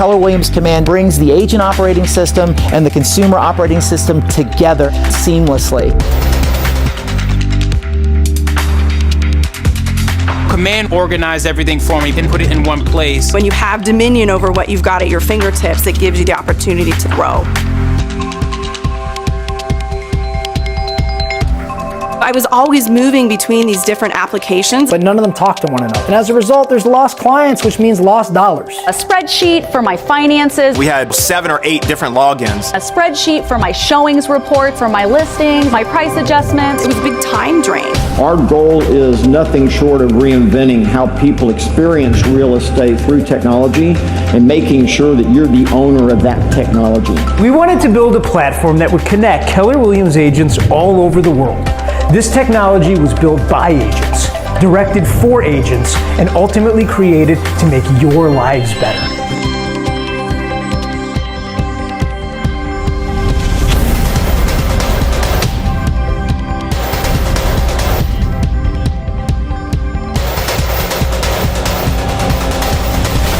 Keller Williams Command brings the agent operating system and the consumer operating system together seamlessly. Command organized everything for me and put it in one place. When you have dominion over what you've got at your fingertips, it gives you the opportunity to grow. I was always moving between these different applications, but none of them talk to one another. And as a result, there's lost clients, which means lost dollars. A spreadsheet for my finances. We had 7 or 8 different logins. A spreadsheet for my showings reports, for my listings, my price adjustments. It was a big time drain. Our goal is nothing short of reinventing how people experience real estate through technology and making sure that you're the owner of that technology. We wanted to build a platform that would connect Keller Williams agents all over the world. This technology was built by agents, directed for agents, and ultimately created to make your lives better.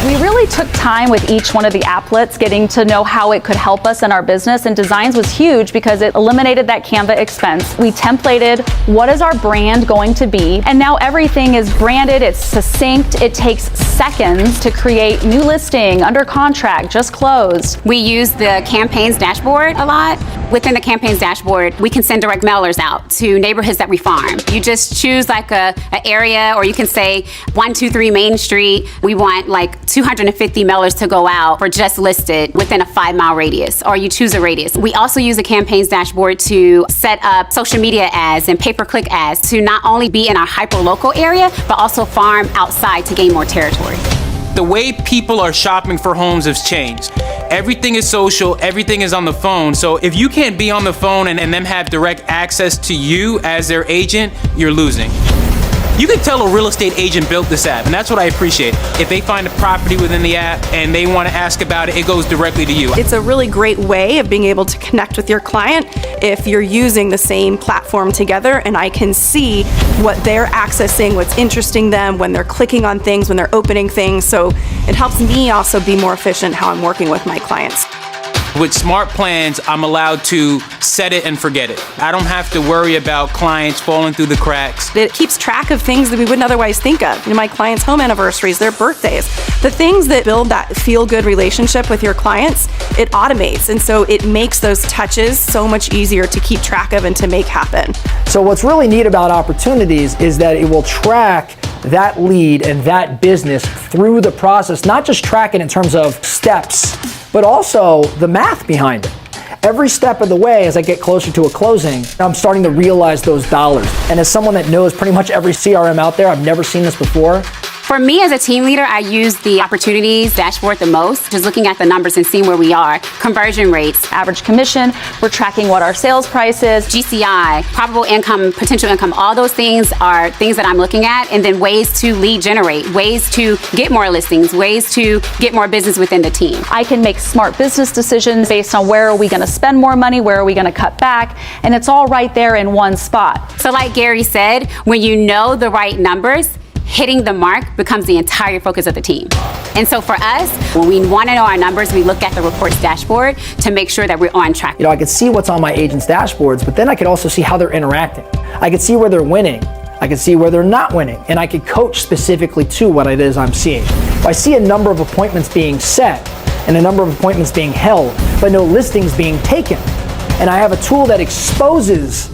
We really took time with each one of the applets, getting to know how it could help us in our business, and designs was huge because it eliminated that Canva expense. We templated what is our brand going to be, and now everything is branded, it's succinct, it takes seconds to create new listing, under contract, just closed. We use the campaigns dashboard a lot. Within the campaigns dashboard, we can send direct mailers out to neighborhoods that we farm. You just choose like an area, or you can say 123 Main Street, we want like 250 mailers to go out for just listed within a 5-mile radius, or you choose a radius. We also use the campaigns dashboard to set up social media ads and pay-per-click ads to not only be in our hyper-local area, but also farm outside to gain more territory. The way people are shopping for homes has changed. Everything is social, everything is on the phone. So if you can't be on the phone and them have direct access to you as their agent, you're losing. You can tell a real estate agent built this app, and that's what I appreciate. If they find a property within the app and they want to ask about it, it goes directly to you. It's a really great way of being able to connect with your client if you're using the same platform together, and I can see what they're accessing, what's interesting them, when they're clicking on things, when they're opening things. So it helps me also be more efficient how I'm working with my clients. With smart plans, I'm allowed to set it and forget it. I don't have to worry about clients falling through the cracks. It keeps track of things that we wouldn't otherwise think of. My clients' home anniversaries, their birthdays, the things that build that feel-good relationship with your clients, it automates. And so it makes those touches so much easier to keep track of and to make happen. So what's really neat about Opportunities is that it will track that lead and that business through the process, not just track it in terms of steps, but also the math behind it. Every step of the way, as I get closer to a closing, I'm starting to realize those dollars. And as someone that knows pretty much every CRM out there, I've never seen this before. For me as a team leader, I use the Opportunities dashboard the most, just looking at the numbers and seeing where we are. Conversion rates, Average commission, we're tracking what our sales price is. GCI, probable income, potential income, all those things are things that I'm looking at, and then ways to lead generate, ways to get more listings, ways to get more business within the team. I can make smart business decisions based on where are we going to spend more money, where are we going to cut back, and it's all right there in one spot. So like Gary said, when you know the right numbers, hitting the mark becomes the entire focus of the team. And so for us, when we want to know our numbers, we look at the reports dashboard to make sure that we're on track. I could see what's on my agents' dashboards, but then I could also see how they're interacting. I could see where they're winning. I could see where they're not winning, and I could coach specifically to what it is I'm seeing. If I see a number of appointments being set and a number of appointments being held, but no listings being taken, and I have a tool that exposes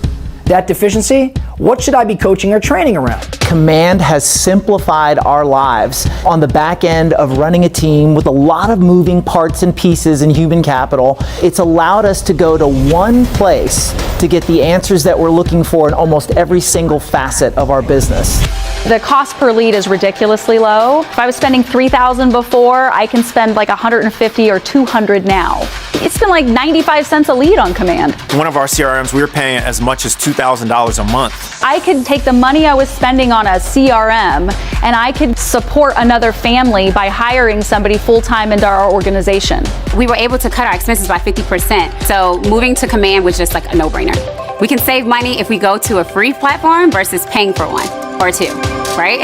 that deficiency, what should I be coaching or training around? Command has simplified our lives on the back end of running a team with a lot of moving parts and pieces and human capital. It's allowed us to go to one place to get the answers that we're looking for in almost every single facet of our business. The cost per lead is ridiculously low. If I was spending $3,000 before, I can spend like $150 or $200 now. It's been like 95 cents a lead on Command. One of our CRMs, we were paying as much as $2,000 a month. I could take the money I was spending on a CRM and I could support another family by hiring somebody full-time into our organization. We were able to cut our expenses by 50%. So moving to Command was just like a no-brainer. We can save money if we go to a free platform versus paying for one or two, right?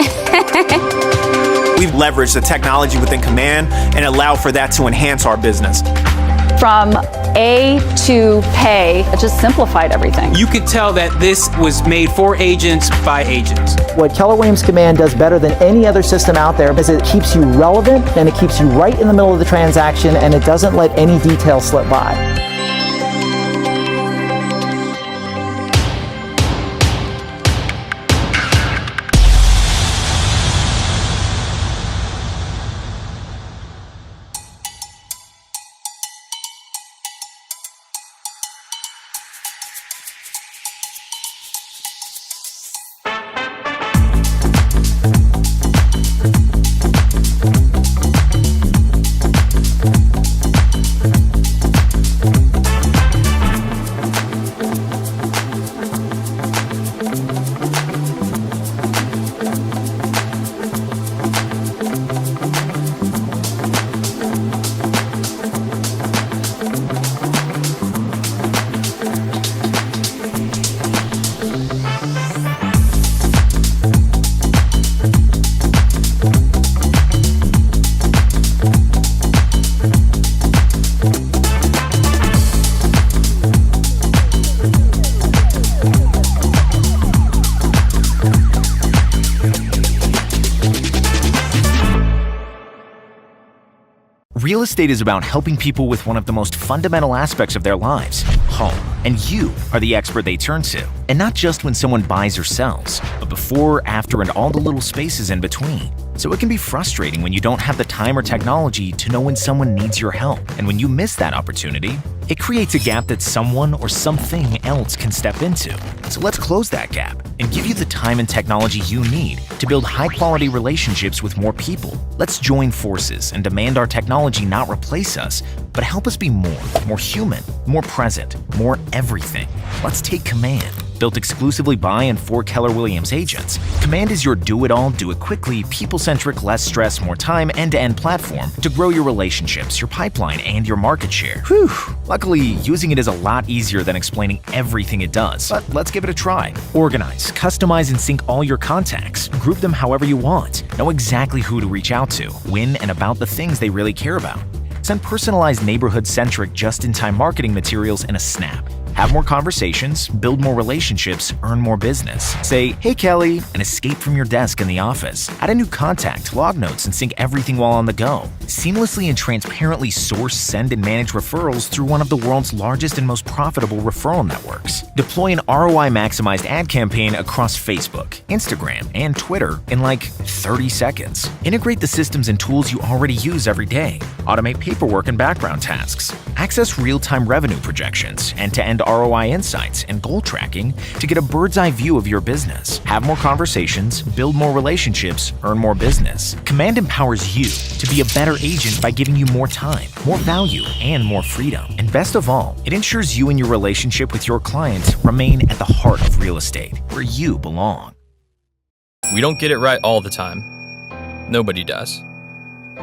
We We've leveraged the technology within Command and allowed for that to enhance our business. From A to pay, it just simplified everything. You could tell that this was made for agents by agents. What Keller Williams Command does better than any other system out there is it keeps you relevant and it keeps you right in the middle of the transaction and it doesn't let any detail slip by. Real estate is about helping people with one of the most fundamental aspects of their lives, home. And you are the expert they turn to. And not just when someone buys or sells, but before, after, and all the little spaces in between. So it can be frustrating when you don't have the time or technology to know when someone needs your help. And when you miss that opportunity, it creates a gap that someone or something else can step into. So let's close that gap and give you the time and technology you need to build high-quality relationships with more people. Let's join forces and demand our technology not replace us, but help us be more human, more present, more everything. Let's take Command. Built exclusively by and for Keller Williams agents, Command is your do-it-all, do-it-quickly, people-centric, less stress, more time, end-to-end platform to grow your relationships, your pipeline, and your market share. Whew! Luckily, using it is a lot easier than explaining everything it does, but let's give it a try. Organize, customize, and sync all your contacts. Group them however you want. Know exactly who to reach out to, when, and about the things they really care about. Send personalized neighborhood-centric just-in-time marketing materials in a snap. Have more conversations, build more relationships, earn more business. Say, "Hey Kelly," and escape from your desk in the office. Add a new contact, log notes, and sync everything while on the go. Seamlessly and transparently source, send, and manage referrals through one of the world's largest and most profitable referral networks. Deploy an ROI-maximized ad campaign across Facebook, Instagram, and Twitter in like 30 seconds. Integrate the systems and tools you already use every day. Automate paperwork and background tasks. Access real-time revenue projections, end-to-end ROI insights, and goal tracking to get a bird's eye view of your business. Have more conversations, build more relationships, earn more business. Command empowers you to be a better agent by giving you more time, more value, and more freedom. And best of all, it ensures you and your relationship with your clients remain at the heart of real estate, where you belong. We don't get it right all the time. Nobody does.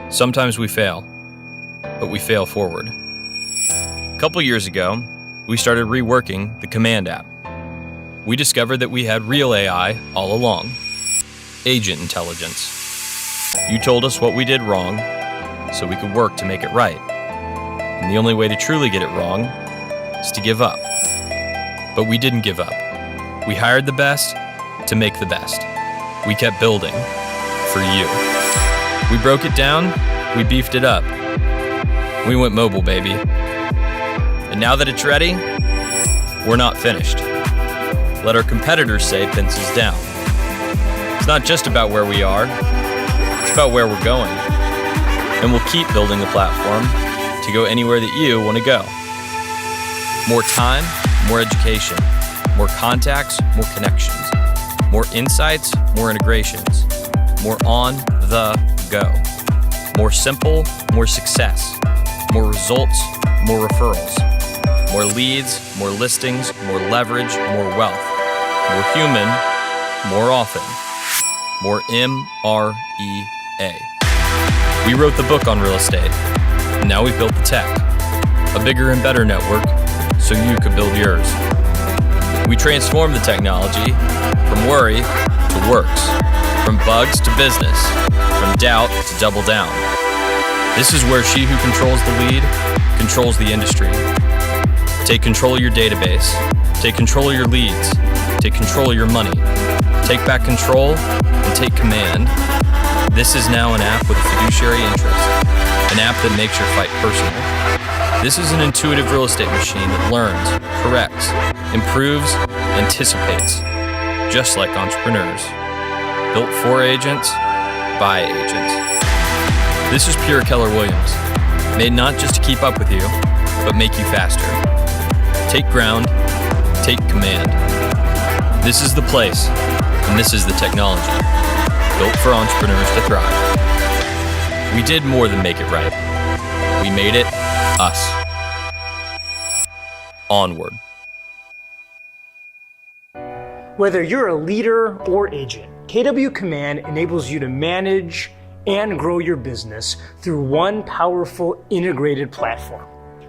Sometimes we fail, but we fail forward. A couple years ago, we started reworking the Command app. We discovered that we had real AI all along. Agent intelligence. You told us what we did wrong, so we could work to make it right. And the only way to truly get it wrong is to give up. But we didn't give up. We hired the best to make the best. We kept building for you. We broke it down, we beefed it up. We went mobile, baby. And now that it's ready, we're not finished. Let our competitors say pencils down. It's not just about where we are, it's about where we're going. And we'll keep building the platform to go anywhere that you want to go. More time, more education, more contacts, more connections, more insights, more integrations, more on the go. More simple, more success, more results, more referrals. More leads, more listings, more leverage, more wealth. More human, more often. More MREA. We wrote the book on real estate, and now we've built the tech. A bigger and better network, so you could build yours. We transformed the technology from worry to works, from From bugs to business, from doubt to double down. This is where she who controls the lead controls the industry. Take control of your database. Take control of your leads. Take control of your money. Take back control and take command. This is now an app with a fiduciary interest, an app that makes your fight personal. This is an intuitive real estate machine that learns, corrects, improves, anticipates, just like entrepreneurs. Built for agents, by agents. This is pure Keller Williams, made not just to keep up with you, but make you faster. Take ground, take command. This is the place, and this is the technology, built for entrepreneurs to thrive. We did more than make it right. We made it us. Onward. Whether you're a leader or agent, KW Command enables you to manage and grow your business through one powerful integrated platform.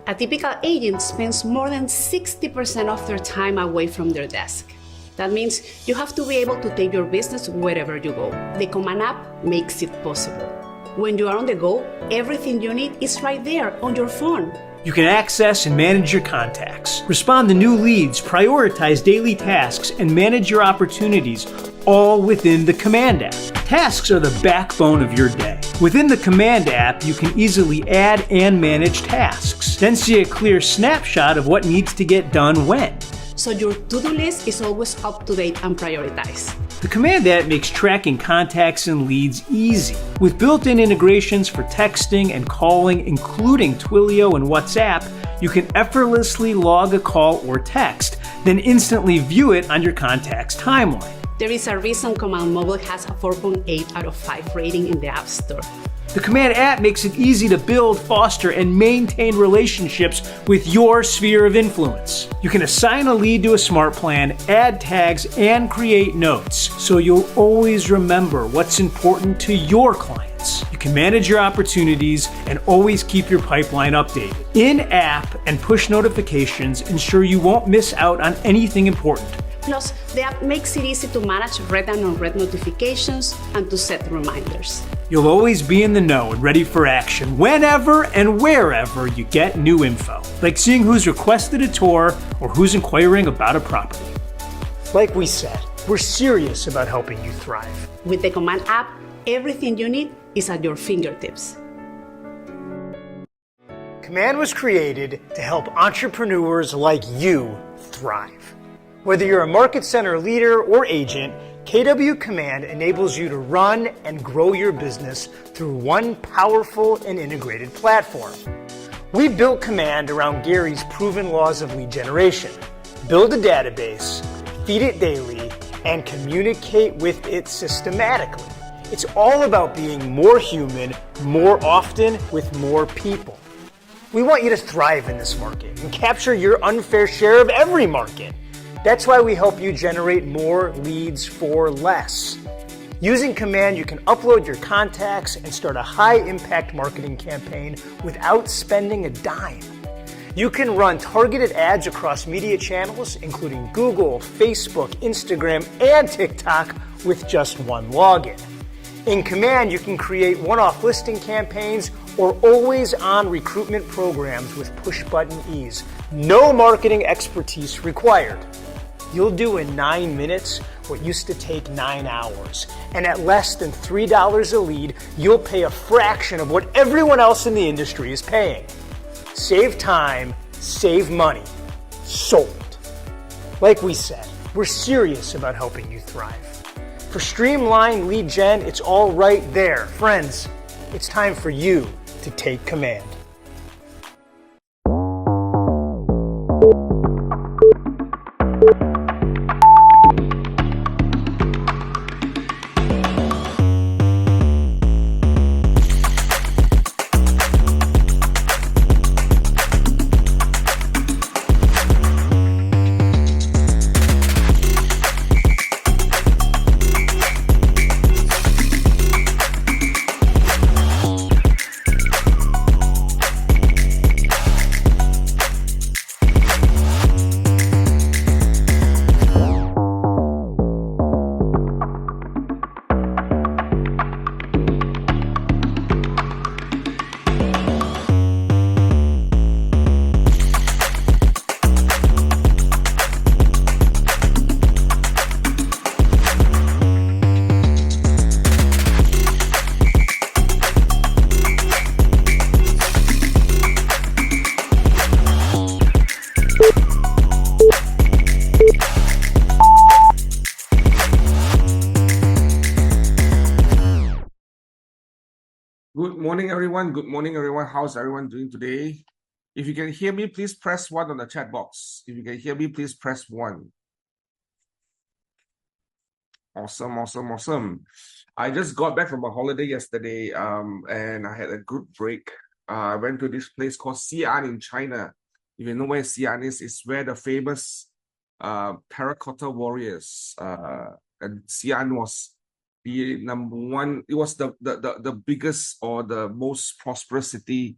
A typical agent spends more than 60% of their time away from their desk. That means you have to be able to take your business wherever you go. The Command app makes it possible. When you are on the go, everything you need is right there on your phone. You can access and manage your contacts, respond to new leads, prioritize daily tasks, and manage your opportunities, all within the Command app. Tasks are the backbone of your day. Within the Command app, you can easily add and manage tasks, then see a clear snapshot of what needs to get done when. So your to-do list is always up to date and prioritized. The Command app makes tracking contacts and leads easy. With built-in integrations for texting and calling, including Twilio and WhatsApp, you can effortlessly log a call or text, then instantly view it on your contact's timeline. There is a reason Command Mobile has a 4.8 out of 5 rating in the App Store. The Command app makes it easy to build, foster, and maintain relationships with your sphere of influence. You can assign a lead to a smart plan, add tags, and create notes, so you'll always remember what's important to your clients. You can manage your opportunities and always keep your pipeline updated. In-app and push notifications ensure you won't miss out on anything important. Plus, the app makes it easy to manage read and unread notifications and to set reminders. You'll always be in the know and ready for action whenever and wherever you get new info, like seeing who's requested a tour or who's inquiring about a property. Like we said, we're serious about helping you thrive. With the Command app, everything you need is at your fingertips. Command was created to help entrepreneurs like you thrive. Whether you're a market center leader or agent, KW Command enables you to run and grow your business through one powerful and integrated platform. We built Command around Gary's proven laws of lead generation. Build a database, feed it daily, and communicate with it systematically. It's all about being more human, more often, with more people. We want you to thrive in this market and capture your unfair share of every market. That's why we help you generate more leads for less. Using Command, you can upload your contacts and start a high-impact marketing campaign without spending a dime. You can run targeted ads across media channels, including Google, Facebook, Instagram, and TikTok with just one login. In Command, you can create one-off listing campaigns or always-on recruitment programs with push-button ease. No marketing expertise required. You'll do in 9 minutes what used to take 9 hours. And at less than $3 a lead, you'll pay a fraction of what everyone else in the industry is paying. Save time, save money. Sold. Like we said, we're serious about helping you thrive. For streamlined lead gen, it's all right there. Friends, it's time for you to take command. Good morning, everyone. Good morning, everyone. How's everyone doing today? If you can hear me, please press 1 on the chat box. If you can hear me, please press 1. Awesome, awesome, awesome. I just got back from a holiday yesterday, and I had a good break. I went to this place called Xi'an in China. If you know where Xi'an is, it's where the famous terracotta warriors, and Xi'an was the number one. It was the biggest or the most prosperous city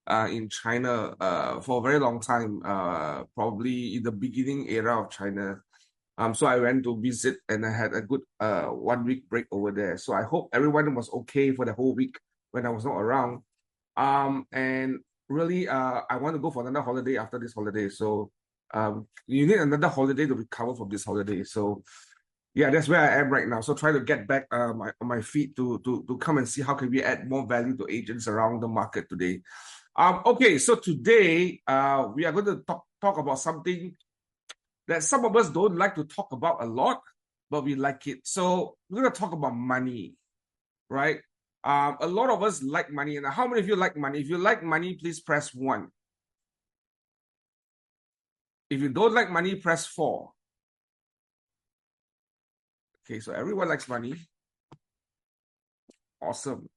in China for a very long time, probably in the beginning era of China. So I went to visit and I had a good 1 week break over there. So I hope everyone was okay for the whole week when I was not around. And really, I want to go for another holiday after this holiday. So you need another holiday to recover from this holiday. So yeah, that's where I am right now. So try to get back on my feet to come and see how can we add more value to agents around the market today. Okay, so today we are going to talk about something that some of us don't like to talk about a lot, but we like it. So we're going to talk about money, right? A lot of us like money. And how many of you like money? If you like money, please press 1. If you don't like money, press 4. Okay, so everyone likes money. Awesome.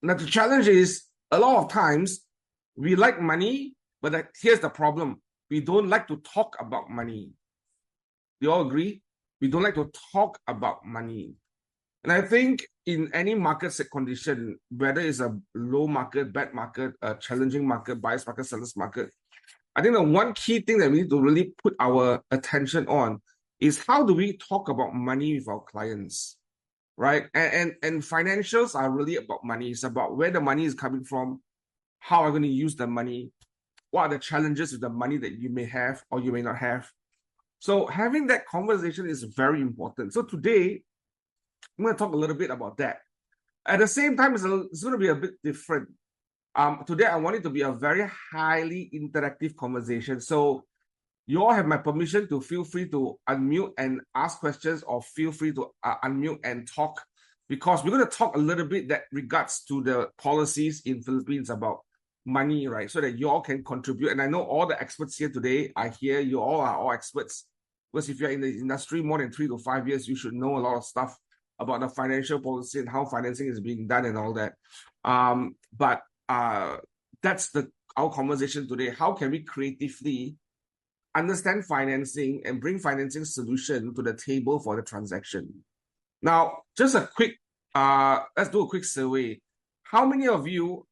Now, the challenge is a lot of times we like money, but here's the problem. We don't like to talk about money. Do you all agree? We don't like to talk about money. And I think in any market condition, whether it's a low market, bad market, a challenging market, buyer's market, seller's market, I think the one key thing that we need to really put our attention on is how do we talk about money with our clients, right? And financials are really about money. It's about where the money is coming from, how I'm going to use the money, what are the challenges with the money that you may have or you may not have. So having that conversation is very important. So today, I'm going to talk a little bit about that. At the same time, it's going to be a bit different. Today, I want it to be a very highly interactive conversation. So you all have my permission to feel free to unmute and ask questions, or feel free to unmute and talk, because we're going to talk a little bit that regards to the policies in Philippines about money, right? So that you all can contribute. And I know all the experts here today are here. You all are all experts. Because if you're in the industry more than 3 to 5 years, you should know a lot of stuff about the financial policy and how financing is being done and all that. But that's our conversation today. How can we creatively understand financing and bring financing solution to the table for the transaction? Now, just a quick, let's do a quick survey. How many of you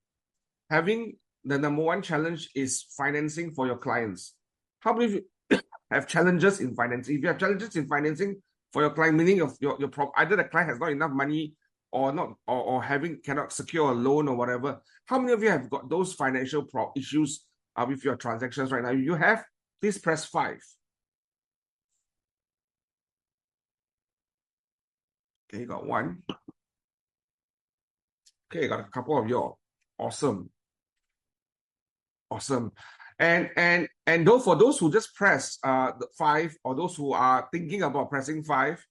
having the number one challenge is financing for your clients? How many of you have challenges in financing? If you have challenges in financing for your client, meaning of your either the client has not enough money or not, or cannot secure a loan or whatever, how many of you have got those financial issues with your transactions right now? If you have, please press 5. Okay, got 1. Okay, got a couple of y'all. Awesome. Awesome. And for those who just press the 5, or those who are thinking about pressing 5,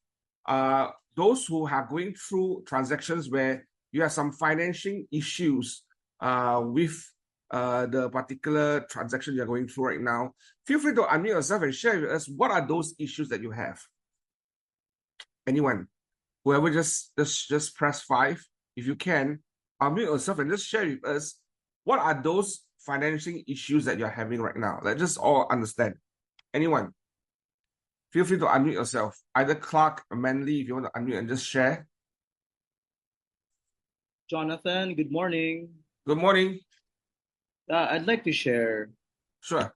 those who are going through transactions where you have some financing issues with the particular transaction you're going through right now, feel free to unmute yourself and share with us what are those issues that you have. Anyone? Whoever just press 5, if you can, unmute yourself and just share with us what are those financing issues that you're having right now. Let's just all understand. Anyone? Feel free to unmute yourself. Either Clark or Manly, if you want to unmute and just share. Jonathan, good morning. Good morning. I'd like to share. Sure.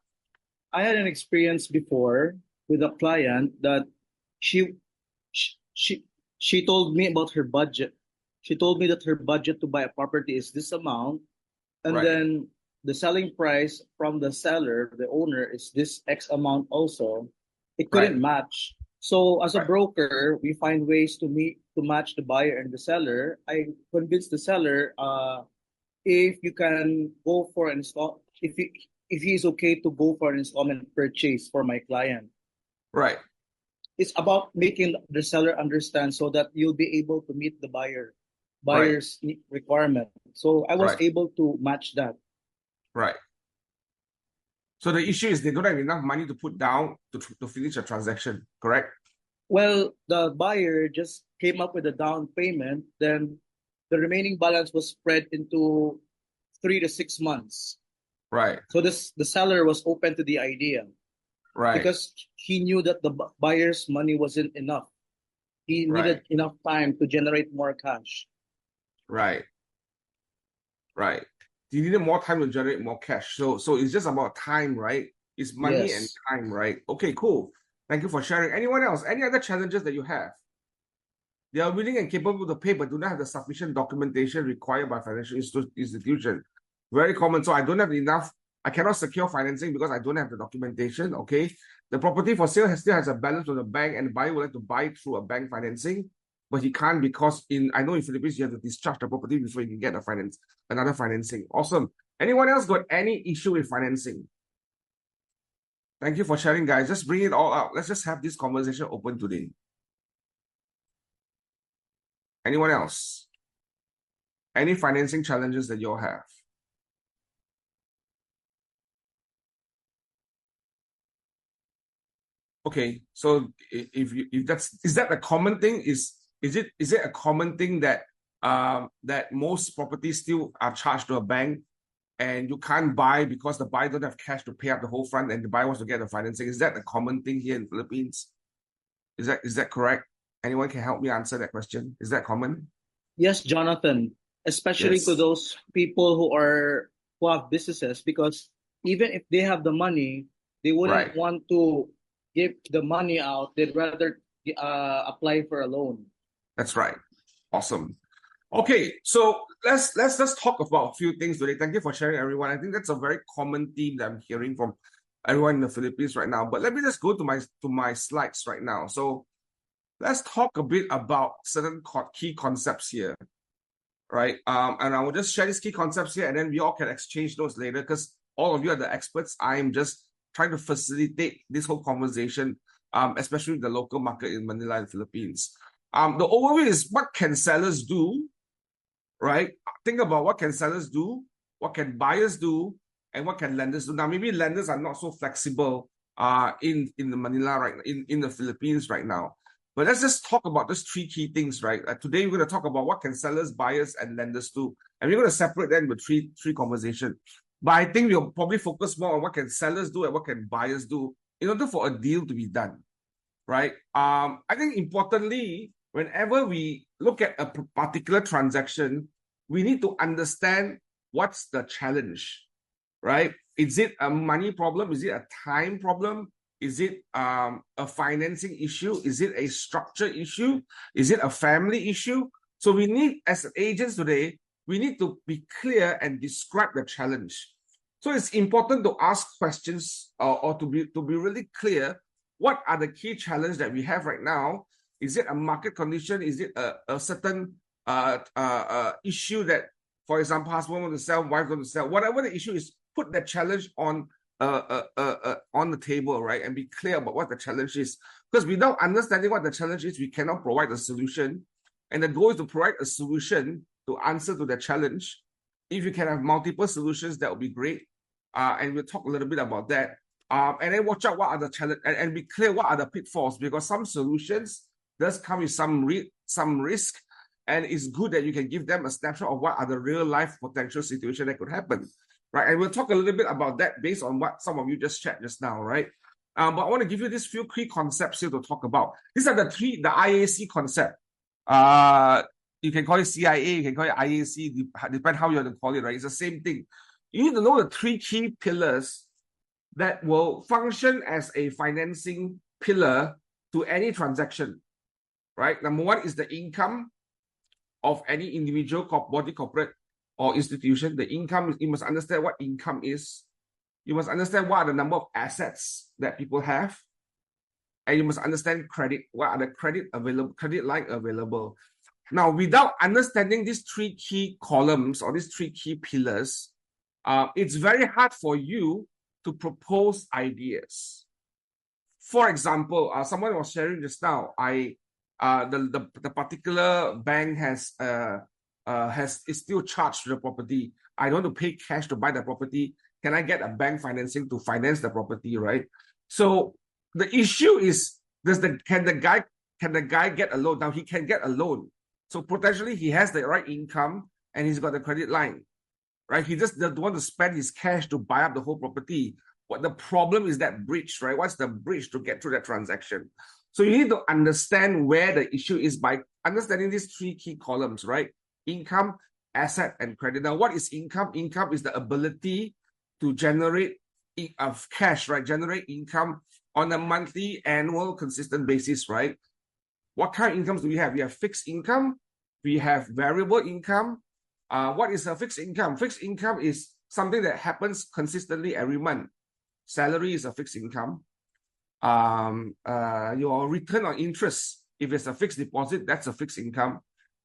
I had an experience before with a client that she told me about her budget. She told me that her budget to buy a property is this amount, and then the selling price from the seller, the owner, is this X amount also. It couldn't match. So as a broker, we find ways to match the buyer and the seller. I convinced the seller if you can go for an if he's okay to go for an installment purchase for my client. Right. It's about making the seller understand so that you'll be able to meet the buyer. buyer's requirement. So I was Right. able to match that. Right. So the issue is they don't have enough money to put down to finish a transaction, correct? Well, the buyer just came up with a down payment, then the remaining balance was spread into 3 to 6 months. Right. So the seller was open to the idea. Right. Because he knew that the buyer's money wasn't enough. He needed enough time to generate more cash. Right. Right. You needed more time to generate more cash. So it's just about time, right? It's money and Yes. time, right? Okay, cool. Thank you for sharing. Anyone else? Any other challenges that you have? They are willing and capable to pay, but do not have the sufficient documentation required by financial institution. Very common. So I don't have enough. I cannot secure financing because I don't have the documentation. Okay. The property for sale still has a balance with the bank, and the buyer would like to buy it through a bank financing, but he can't because I know in Philippines you have to discharge the property before you can get another financing. Awesome. Anyone else got any issue with financing? Thank you for sharing, guys. Just bring it all out. Let's just have this conversation open today. Anyone else? Any financing challenges that you all have? Okay, so if is that a common thing? Is it a common thing that that most properties still are charged to a bank and you can't buy because the buyer don't have cash to pay up the whole front and the buyer wants to get the financing? Is that a common thing here in Philippines? Is that correct? Anyone can help me answer that question? Is that common? Yes, Jonathan, especially Yes. to those people who have businesses, because even if they have the money, they wouldn't want to give the money out. They'd rather apply for a loan. That's right. Awesome. Okay, so let's talk about a few things today. Thank you for sharing, everyone. I think that's a very common theme that I'm hearing from everyone in the Philippines right now. But let me just go to my slides right now. So let's talk a bit about certain key concepts here, right? And I will just share these key concepts here, and then we all can exchange notes later because all of you are the experts. I'm just trying to facilitate this whole conversation, especially the local market in Manila and Philippines. The overview is what can sellers do, right? Think about what can sellers do, what can buyers do, and what can lenders do. Now, maybe lenders are not so flexible in the Manila right in the Philippines right now. But let's just talk about those three key things, right? Today we're going to talk about what can sellers, buyers, and lenders do, and we're going to separate them with three conversations. But I think we'll probably focus more on what can sellers do and what can buyers do in order for a deal to be done, right? I think importantly, whenever we look at a particular transaction, we need to understand what's the challenge, right? Is it a money problem? Is it a time problem? Is it a financing issue? Is it a structure issue? Is it a family issue? So we need, as agents today, we need to be clear and describe the challenge. So it's important to ask questions or to be really clear. What are the key challenges that we have right now? Is it a market condition? Is it a certain issue that, for example, husband wants to sell, wife wants to sell? Whatever the issue is, put that challenge on the table, right? And be clear about what the challenge is. Because without understanding what the challenge is, we cannot provide a solution. And the goal is to provide a solution to answer to the challenge. If you can have multiple solutions, that would be great. And we'll talk a little bit about that. And then watch out what are the challenges and be clear what are the pitfalls, because some solutions does come with some risk. And it's good that you can give them a snapshot of what are the real life potential situations that could happen. Right, and we'll talk a little bit about that based on what some of you just shared just now, right? But I want to give you these few key concepts here to talk about. These are the IAC concept. You can call it CIA, you can call it IAC, depend how you want to call it, right? It's the same thing. You need to know the three key pillars that will function as a financing pillar to any transaction, right? Number one is the income of any individual, body, corporate, or institution. The income, you must understand what income is. You must understand what are the number of assets that people have. And you must understand credit. What are the credit line available? Now, without understanding these three key columns or these three key pillars, it's very hard for you to propose ideas. For example, someone was sharing just now, the particular bank has is still charged to the property. I don't want to pay cash to buy the property. Can I get a bank financing to finance the property, right? So the issue is, can the guy get a loan? Now he can get a loan. So potentially he has the right income and he's got the credit line, right? He just doesn't want to spend his cash to buy up the whole property. What the problem is that bridge, right? What's the bridge to get through that transaction? So you need to understand where the issue is by understanding these three key columns, right? Income, asset, and credit. Now, what is income? Income is the ability to generate of cash, right? Generate income on a monthly, annual, consistent basis, right? What kind of incomes do we have? We have fixed income. We have variable income. What is a fixed income? Fixed income is something that happens consistently every month. Salary is a fixed income. Your return on interest, if it's a fixed deposit, that's a fixed income.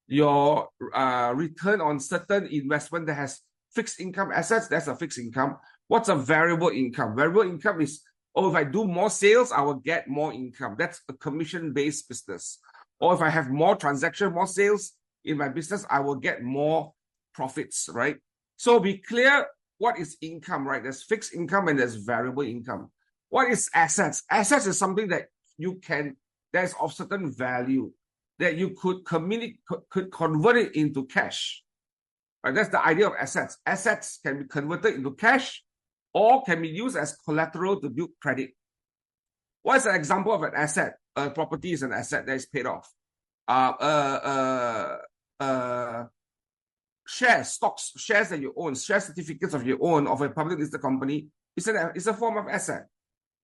Your return on certain investment that has fixed income assets, that's a fixed income. What's a variable income? Variable income is, oh, if I do more sales, I will get more income. That's a commission-based business. Or if I have more transaction, more sales in my business, I will get more profits, right? So be clear what is income, right? There's fixed income and there's variable income. What is assets? Assets is something that that's of certain value that you could convert it into cash. Right? That's the idea of assets. Assets can be converted into cash or can be used as collateral to build credit. What's an example of an asset? A property is an asset that is paid off. Shares, stocks, shares that you own, share certificates of your own of a public listed company is a form of asset,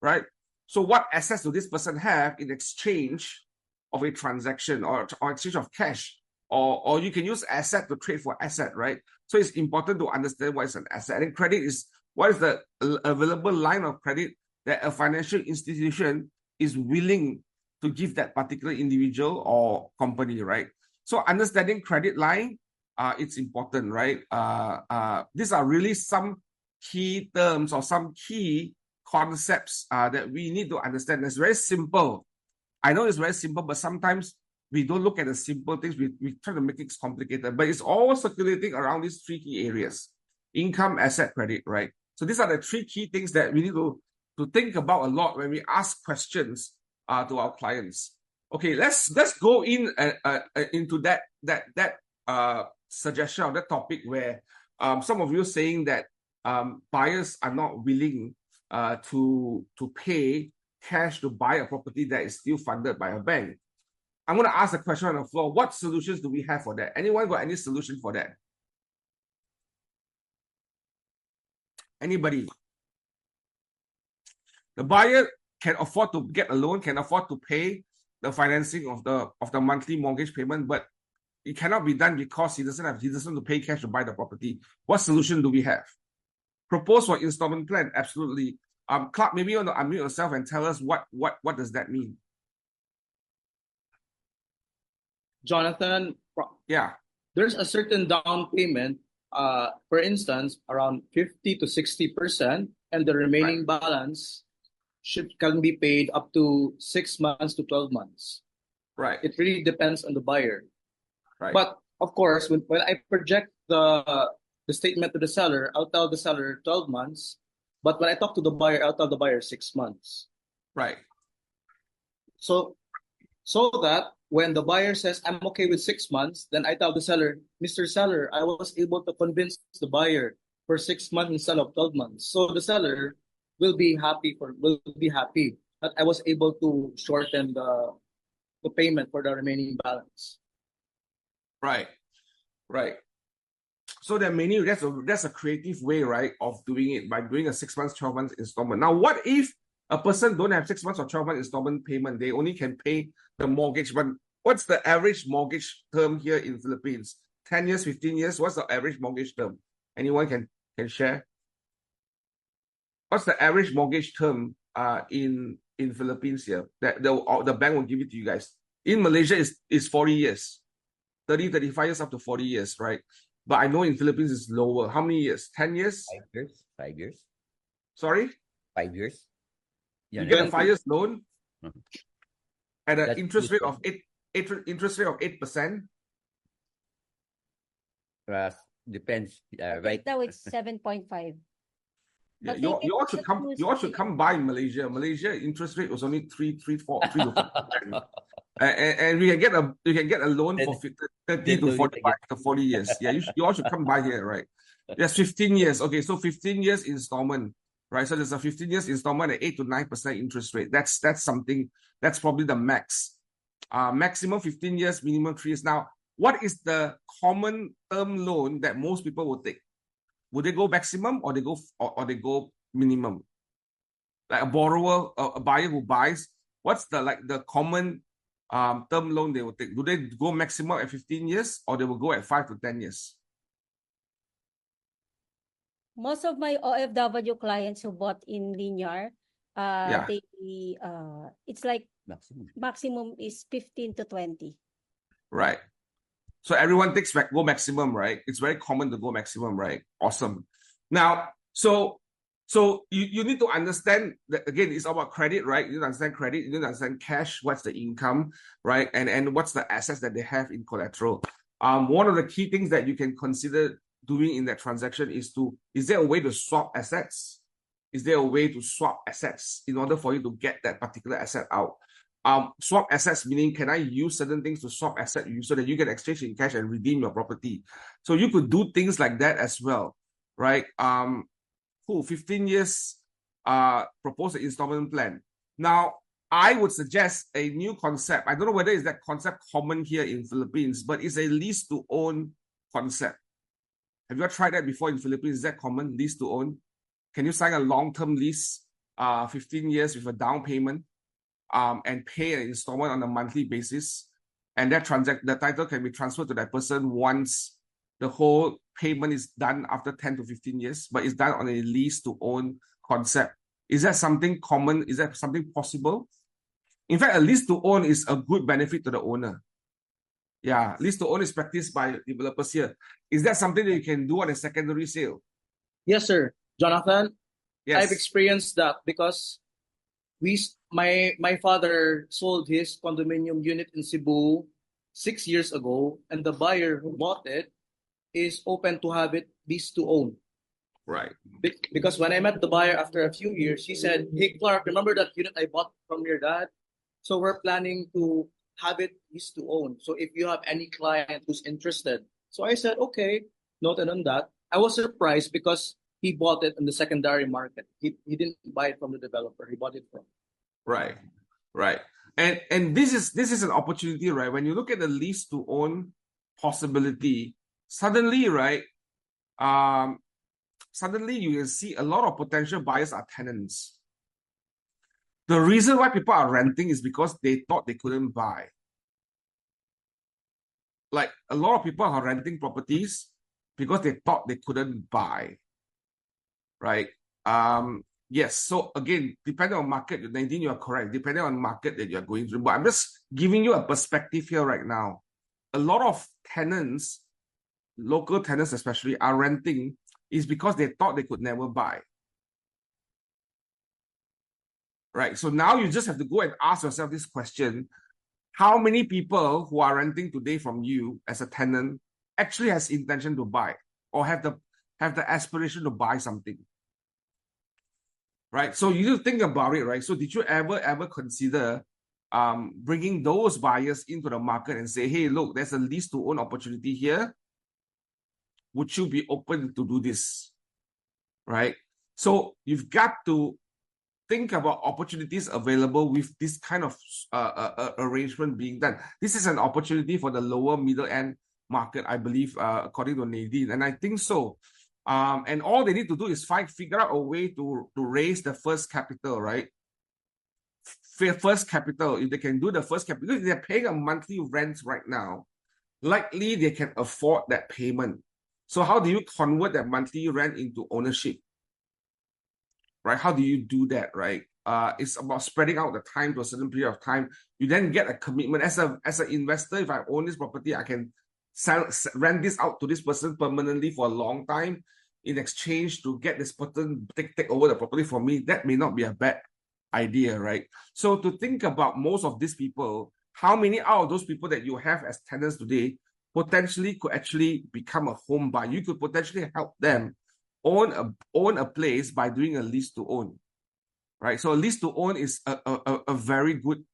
right? So what assets do this person have in exchange of a transaction or exchange of cash? Or you can use asset to trade for asset, right? So it's important to understand what is an asset. And credit is what is the available line of credit that a financial institution is willing to give that particular individual or company, right? So understanding credit line, it's important, right? These are really some key terms or some key concepts that we need to understand. It's very simple. I know it's very simple, but sometimes we don't look at the simple things. We try to make it complicated, but it's all circulating around these three key areas: income, asset, credit, right? So these are the three key things that we need to think about a lot when we ask questions to our clients. Okay, let's go into that suggestion of that topic where some of you are saying that buyers are not willing to pay cash to buy a property that is still funded by a bank. I'm going to ask a question on the floor. What solutions do we have for that? Anyone got any solution for that? Anybody? The buyer can afford to get a loan, can afford to pay the financing of the monthly mortgage payment, but it cannot be done because he doesn't want to pay cash to buy the property. What solution do we have? Propose for installment plan, absolutely. Clark, maybe you want to unmute yourself and tell us what does that mean? Jonathan, yeah, there's a certain down payment, for instance, around 50 to 60%, and the remaining balance can be paid up to 6 months to 12 months. Right. It really depends on the buyer. Right. But of course, when I project the statement to the seller, I'll tell the seller 12 months. But when I talk to the buyer, I'll tell the buyer 6 months. Right. So that when the buyer says, I'm okay with 6 months, then I tell the seller, Mr. Seller, I was able to convince the buyer for 6 months instead of 12 months. So the seller will be happy that I was able to shorten the payment for the remaining balance. Right. So there are many. That's a creative way, right, of doing it by doing a 6 months, 12 months installment. Now, what if a person don't have 6 months or 12 months installment payment? They only can pay the mortgage. But what's the average mortgage term here in Philippines? 10 years, 15 years? What's the average mortgage term? Anyone can share? What's the average mortgage term in Philippines here? That the bank will give it to you guys. In Malaysia, is 40 years. 30, 35 years up to 40 years, right? But I know in Philippines it's lower. How many years? 10 years? 5 years. 5 years. Sorry? 5 years. You get a 5 years loan at an That's interest rate useful. of 8%. Depends, I right? think now it's 7.5. Yeah, But you maybe all should the come. tools You all should we- come by Malaysia. Malaysia interest rate was only 3 to 4%. And we can get a loan for 30 to 45 to 40 years. Yeah, you all should come by here, right? Yes, 15 years. Okay, so 15 years installment, right? So there's a 15 years installment at 8 to 9% interest rate. That's something, that's probably the max. Maximum 15 years, minimum 3 years. Now, what is the common term loan that most people will take? Would they go maximum or they go minimum? Like a borrower, a buyer who buys, what's the common term loan they will take? Do they go maximum at 15 years or they will go at 5 to 10 years? Most of my OFW clients who bought in linear, Yeah. they it's like maximum is 15 to 20. Right. So everyone takes go maximum, right? It's very common to go maximum, right? Awesome. Now, so you need to understand that, again, it's about credit, right? You need to understand credit, you need to understand cash, what's the income, right? And what's the assets that they have in collateral. One of the key things that you can consider doing in that transaction is there a way to swap assets? Is there a way to swap assets in order for you to get that particular asset out? Swap assets meaning, can I use certain things to swap asset you so that you can exchange in cash and redeem your property? So you could do things like that as well, right? 15 years, propose an installment plan. Now, I would suggest a new concept. I don't know whether is that concept common here in Philippines, but it's a lease to own concept. Have you ever tried that before in Philippines? Is that common, lease to own? Can you sign a long-term lease, 15 years with a down payment, and pay an installment on a monthly basis? And the title can be transferred to that person once the whole payment is done after 10 to 15 years, but it's done on a lease to own concept. Is that something common? Is that something possible? In fact, a lease to own is a good benefit to the owner. Yeah, lease to own is practiced by developers here. Is that something that you can do on a secondary sale? Yes, sir. Jonathan, Yes. I've experienced that because my father sold his condominium unit in Cebu 6 years ago, and the buyer who bought it is open to have it lease to own. Right. Because when I met the buyer after a few years, he said, "Hey Clark, remember that unit I bought from your dad? So we're planning to have it lease to own. So if you have any client who's interested." So I said, okay, noted on that. I was surprised because he bought it in the secondary market. He didn't buy it from the developer. He bought it from. Right. And this is an opportunity, right? When you look at the lease to own possibility, suddenly, right, suddenly you will see a lot of potential buyers are tenants. The reason why people are renting is because they thought they couldn't buy. Like, a lot of people are renting properties because they thought they couldn't buy, right? Yes, so again, depending on market, Nadine, you are correct. Depending on market that you're going through, but I'm just giving you a perspective here right now. A lot of tenants, local tenants especially, are renting is because they thought they could never buy. Right, so now you just have to go and ask yourself this question: how many people who are renting today from you as a tenant actually has intention to buy or have the aspiration to buy something? Right, so you need to think about it, right? So did you ever consider bringing those buyers into the market and say, hey, look, there's a lease to own opportunity here. Would you be open to do this? Right, so you've got to think about opportunities available with this kind of arrangement being done. This is an opportunity for the lower middle end market, I believe, according to Nadine, and I think so. And all they need to do is figure out a way to raise the first capital, right? First capital. If they can do the first capital, if they're paying a monthly rent right now, likely they can afford that payment. So how do you convert that monthly rent into ownership? Right? How do you do that, right? It's about spreading out the time to a certain period of time. You then get a commitment. As an investor, if I own this property, I can rent this out to this person permanently for a long time in exchange to get this person take over the property for me. That may not be a bad idea, right? So to think about most of these people, how many out of those people that you have as tenants today potentially could actually become a home buyer. You could potentially help them own a place by doing a lease to own, right? So a lease to own is a very good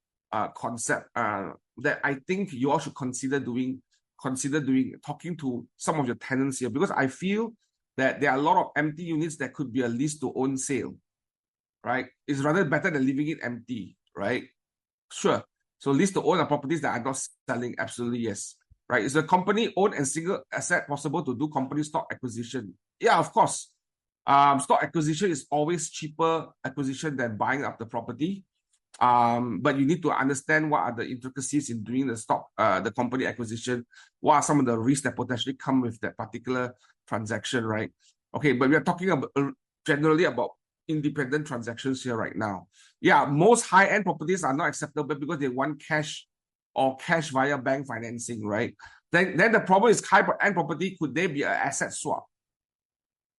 concept that I think you all should consider doing, talking to some of your tenants here, because I feel that there are a lot of empty units that could be a lease to own sale, right? It's rather better than leaving it empty, right? Sure. So lease to own are properties that are not selling. Absolutely, yes. Right? Is a company owned and single asset possible to do company stock acquisition? Yeah, of course. Stock acquisition is always cheaper acquisition than buying up the property. But you need to understand what are the intricacies in doing the company acquisition. What are some of the risks that potentially come with that particular transaction, right? Okay, but we are talking about generally about independent transactions here right now. Yeah, most high-end properties are not acceptable because they want cash or cash via bank financing, right? Then the problem is high-end property, could they be an asset swap?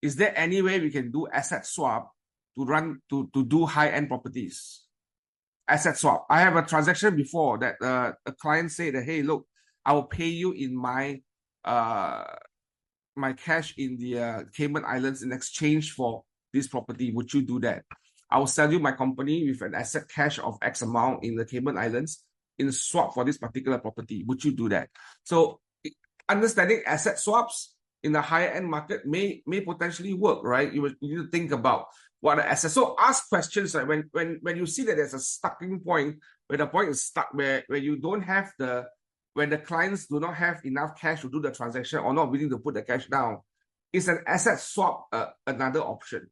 Is there any way we can do asset swap to do high-end properties? Asset swap. I have a transaction before that a client said that, hey, look, I will pay you in my my cash in the Cayman Islands in exchange for this property. Would you do that? I will sell you my company with an asset cash of X amount in the Cayman Islands in swap for this particular property. Would you do that? So understanding asset swaps in the higher end market may potentially work, right? You need to think about what are assets. So ask questions, like when you see that there's a stucking point, where the point is stuck, where you don't have when the clients do not have enough cash to do the transaction or not willing to put the cash down, is an asset swap another option?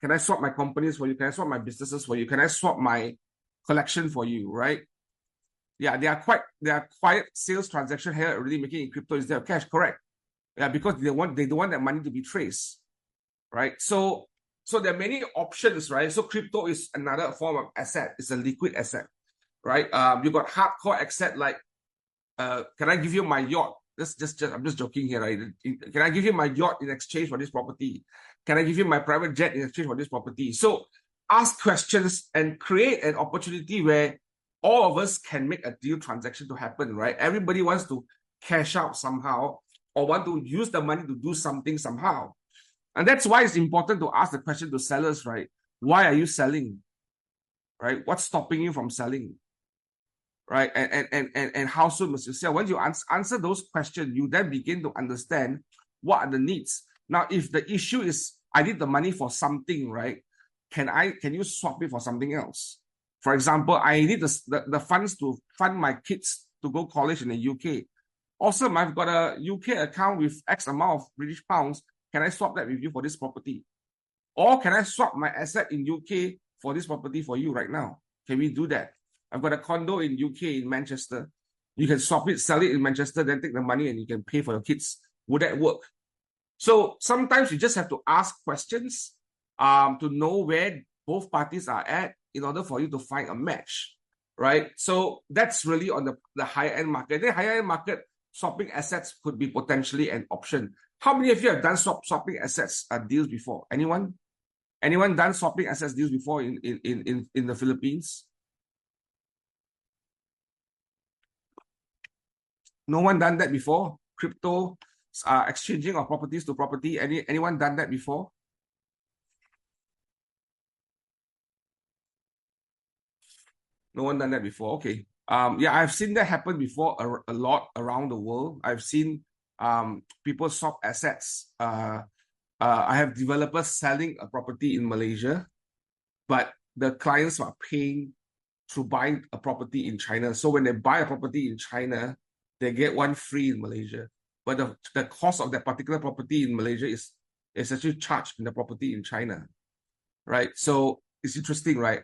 Can I swap my companies for you? Can I swap my businesses for you? Can I swap my collection for you, right? Yeah, they are quiet sales transaction here already making in crypto instead of cash, correct? Yeah, because they don't want that money to be traced, right? So there are many options, right? So crypto is another form of asset. It's a liquid asset, right? You got hardcore asset like, can I give you my yacht? I'm just joking here, right? Can I give you my yacht in exchange for this property? Can I give you my private jet in exchange for this property? So ask questions and create an opportunity where all of us can make a deal transaction to happen, right? Everybody wants to cash out somehow or want to use the money to do something somehow. And that's why it's important to ask the question to sellers, right? Why are you selling? Right? What's stopping you from selling? Right? And how soon must you sell? Once you answer those questions, you then begin to understand what are the needs. Now, if the issue is, I need the money for something, right? Can you swap it for something else? For example, I need the funds to fund my kids to go college in the UK. Awesome, I've got a UK account with X amount of British pounds. Can I swap that with you for this property? Or can I swap my asset in UK for this property for you right now? Can we do that? I've got a condo in UK in Manchester. You can swap it, sell it in Manchester, then take the money and you can pay for your kids. Would that work? So sometimes you just have to ask questions to know where both parties are at in order for you to find a match, right? So that's really on the higher end market. The higher end market, swapping assets could be potentially an option. How many of you have done swapping assets deals before? Anyone? Anyone done swapping assets deals before in the Philippines? No one done that before? Crypto exchanging of properties to property. Anyone done that before? No one done that before. Okay. Yeah, I've seen that happen before a lot around the world. I've seen people swap assets. I have developers selling a property in Malaysia, but the clients are paying through buying a property in China. So when they buy a property in China, they get one free in Malaysia. But the cost of that particular property in Malaysia is actually charged in the property in China, right? So it's interesting, right?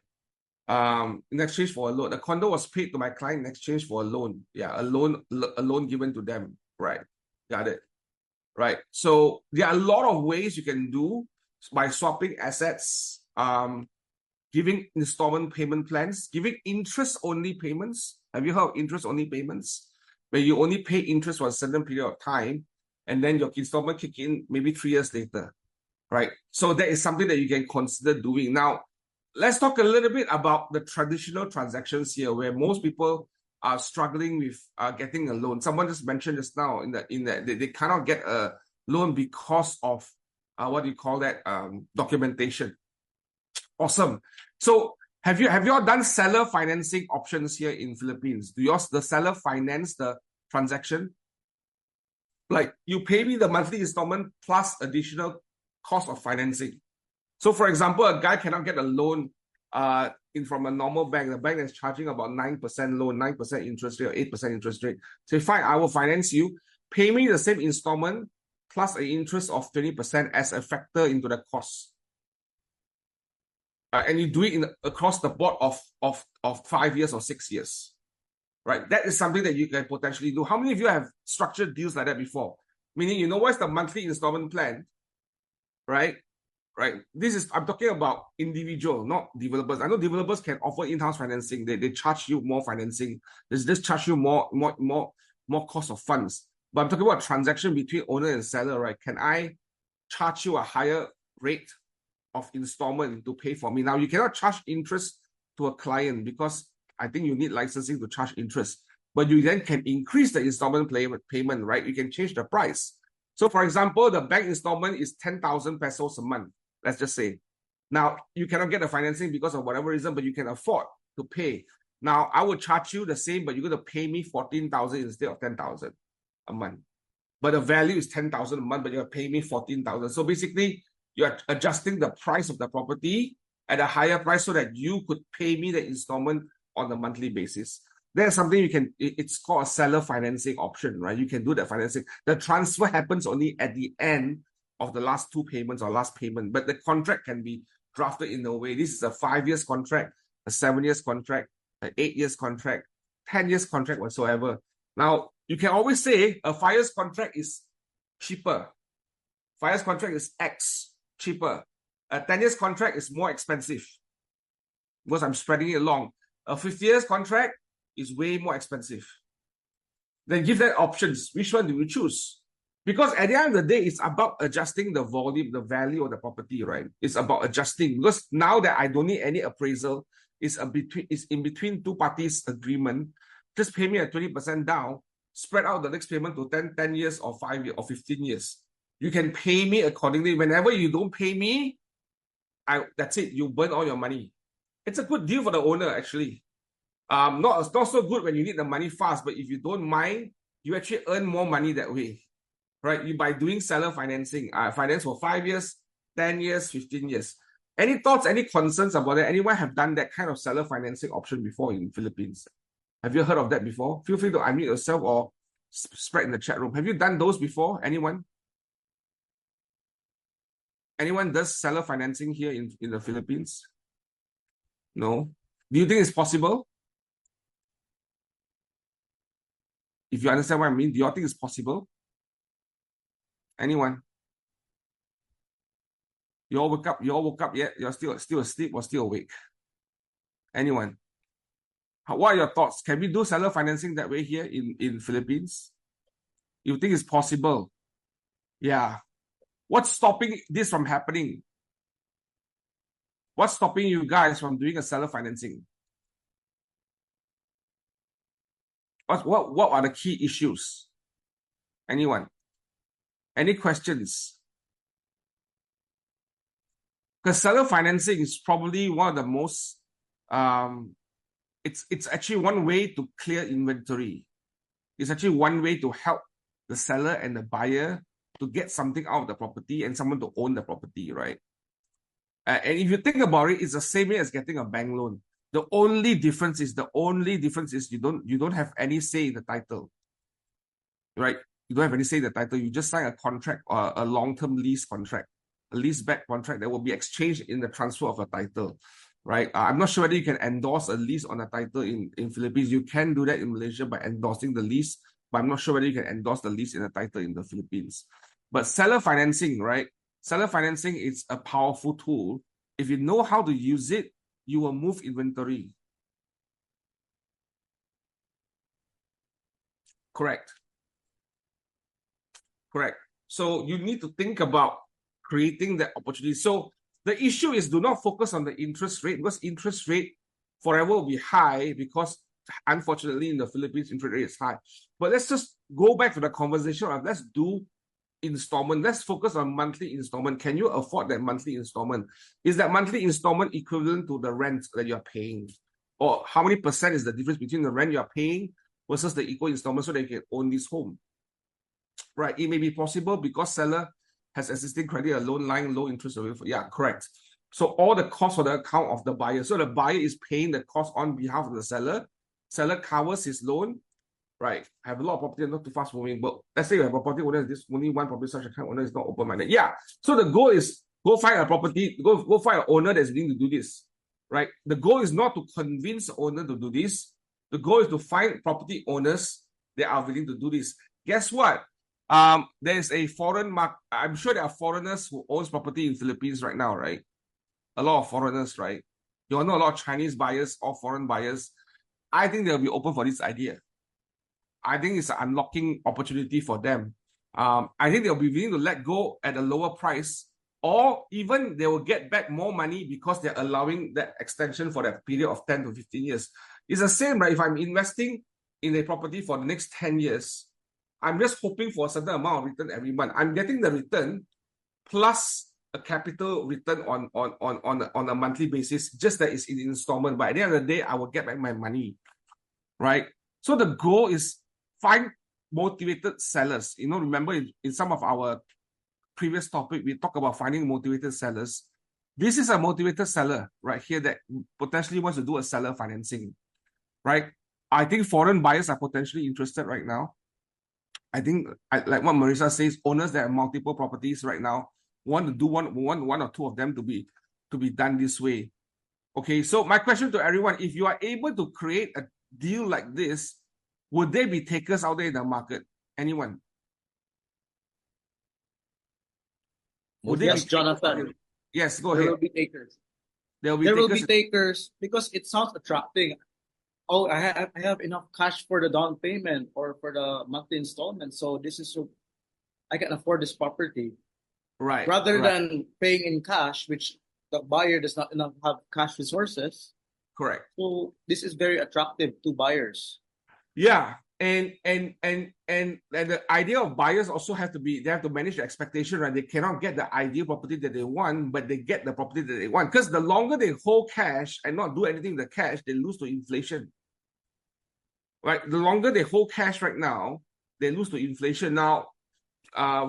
In exchange for a loan, the condo was paid to my client in exchange for a loan. Yeah, a loan given to them, right? Got it, right? So there are a lot of ways you can do by swapping assets, giving installment payment plans, giving interest-only payments. Have you heard of interest-only payments? Where you only pay interest for a certain period of time, and then your installment kick in maybe 3 years later, right? So that is something that you can consider doing. Now, let's talk a little bit about the traditional transactions here, where most people are struggling with getting a loan. Someone just mentioned just now they cannot get a loan because of what do you call that, documentation. Awesome. So have you all done seller financing options here in Philippines? Do the seller finance the transaction? Like, you pay me the monthly installment plus additional cost of financing. So for example, a guy cannot get a loan from a normal bank. The bank is charging about 9% loan, 9% interest rate, or 8% interest rate. So fine, I will finance you. Pay me the same installment plus an interest of 20% as a factor into the cost. And you do it across the board of 5 years or 6 years. Right? That is something that you can potentially do. How many of you have structured deals like that before? Meaning, you know what's the monthly installment plan, right? Right. I'm talking about individual, not developers. I know developers can offer in-house financing. They charge you more financing. They just charge you more cost of funds. But I'm talking about transaction between owner and seller, right? Can I charge you a higher rate of installment to pay for me? Now, you cannot charge interest to a client because I think you need licensing to charge interest. But you then can increase the installment payment, right? You can change the price. So, for example, the bank installment is 10,000 pesos a month. Let's just say. Now, you cannot get the financing because of whatever reason, but you can afford to pay. Now, I will charge you the same, but you're going to pay me 14,000 instead of 10,000 a month. But the value is 10,000 a month, but you're paying me 14,000. So basically, you're adjusting the price of the property at a higher price so that you could pay me the installment on a monthly basis. There's something it's called a seller financing option, right? You can do that financing. The transfer happens only at the end of the last 2 payments or last payment, but the contract can be drafted in a way. This is a 5 years contract, a 7 years contract, an 8 years contract, 10 years contract whatsoever. Now, you can always say a 5 years contract is cheaper. 5 years contract is X cheaper. A 10 years contract is more expensive because I'm spreading it along. A 50 years contract is way more expensive. Then give that options. Which one do you choose? Because at the end of the day, it's about adjusting the volume, the value of the property, right? It's about adjusting. Because now that I don't need any appraisal, it's in between 2 parties' agreement. Just pay me a 20% down, spread out the next payment to 10 years or 5 years or 15 years. You can pay me accordingly. Whenever you don't pay me, that's it. You burn all your money. It's a good deal for the owner, actually. Not so good when you need the money fast, but if you don't mind, you actually earn more money that way. Right, by doing seller financing, finance for 5 years, 10 years, 15 years. Any thoughts, any concerns about that? Anyone have done that kind of seller financing option before in Philippines? Have you heard of that before? Feel free to unmute yourself or spread in the chat room. Have you done those before? Anyone? Anyone does seller financing here in the Philippines? No? Do you think it's possible? If you understand what I mean, do you think it's possible? Anyone? You all woke up yet? You're still asleep or still awake? Anyone? What are your thoughts? Can we do seller financing that way here in Philippines? You think it's possible? Yeah. What's stopping this from happening? What's stopping you guys from doing a seller financing? What are the key issues? Anyone? Any questions? Because seller financing is probably one of the most, it's actually one way to clear inventory. It's actually one way to help the seller and the buyer to get something out of the property and someone to own the property, right? And if you think about it, it's the same way as getting a bank loan. The only difference is you don't have any say in the title, right? You don't have any say in the title. You just sign a contract or a long-term lease contract, a lease-back contract that will be exchanged in the transfer of a title, right? I'm not sure whether you can endorse a lease on a title in Philippines. You can do that in Malaysia by endorsing the lease, but I'm not sure whether you can endorse the lease in a title in the Philippines. But seller financing, right? Seller financing is a powerful tool. If you know how to use it, you will move inventory. Correct. So you need to think about creating that opportunity. So the issue is do not focus on the interest rate because interest rate forever will be high because unfortunately, in the Philippines, interest rate is high. But let's just go back to the conversation of let's do installment. Let's focus on monthly installment. Can you afford that monthly installment? Is that monthly installment equivalent to the rent that you're paying? Or how many percent is the difference between the rent you're paying versus the equal installment so that you can own this home? Right. It may be possible because seller has existing credit, a loan line, low interest rate. Yeah, correct. So all the costs for the account of the buyer. So the buyer is paying the cost on behalf of the seller. Seller covers his loan. Right. I have a lot of property, not too fast moving, but let's say you have a property owner, this only one property such account owner is not open-minded. Yeah. So the goal is go find a property, go find an owner that's willing to do this. Right. The goal is not to convince the owner to do this. The goal is to find property owners that are willing to do this. Guess what? There's a foreign market. I'm sure there are foreigners who owns property in Philippines right now, right? A lot of foreigners, right? You all know a lot of Chinese buyers or foreign buyers. I think they'll be open for this idea. I think it's an unlocking opportunity for them. I think they'll be willing to let go at a lower price, or even they will get back more money because they're allowing that extension for that period of 10 to 15 years. It's the same, right? If I'm investing in a property for the next 10 years, I'm just hoping for a certain amount of return every month. I'm getting the return plus a capital return on a monthly basis, just that it's in installment. But at the end of the day, I will get back my money, right? So the goal is find motivated sellers. You know, remember in some of our previous topic, we talk about finding motivated sellers. This is a motivated seller right here that potentially wants to do a seller financing, right? I think foreign buyers are potentially interested right now. I think, like what Marissa says, owners that have multiple properties right now want to do one or two of them to be done this way. Okay, so my question to everyone, if you are able to create a deal like this, would there be takers out there in the market? Anyone? Yes, Jonathan. Yes, go ahead. There will be takers. There will be takers because it sounds attractive. Oh, I have enough cash for the down payment or for the monthly installment, so this is so I can afford this property. Right. Rather than paying in cash, which the buyer does not have cash resources. Correct. So this is very attractive to buyers. Yeah, and the idea of buyers also have to manage the expectation, right? They cannot get the ideal property that they want, but they get the property that they want. Because the longer they hold cash and not do anything with the cash, they lose to inflation. Right? The longer they hold cash right now, they lose to inflation. Now,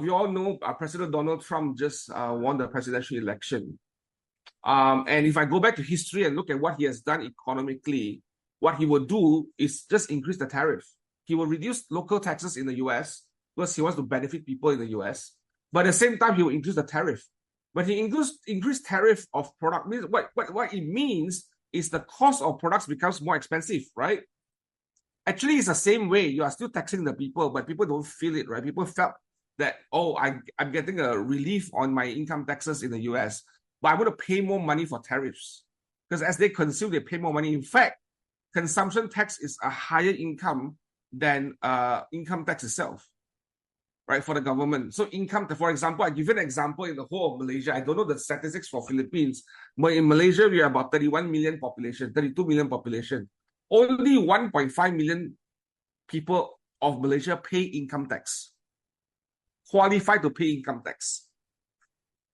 we all know President Donald Trump just won the presidential election. And if I go back to history and look at what he has done economically, what he will do is just increase the tariff. He will reduce local taxes in the US because he wants to benefit people in the US. But at the same time, he will increase the tariff. But he increased tariff of product. What it means is the cost of products becomes more expensive, right? Actually, it's the same way. You are still taxing the people, but people don't feel it, right? People felt that, oh, I'm getting a relief on my income taxes in the US, but I'm going to pay more money for tariffs. Because as they consume, they pay more money. In fact, consumption tax is a higher income than income tax itself, right, for the government. So income, for example, I give you an example in the whole of Malaysia. I don't know the statistics for Philippines, but in Malaysia, we are about 31 million population, 32 million population. Only 1.5 million people of Malaysia pay income tax, qualified to pay income tax.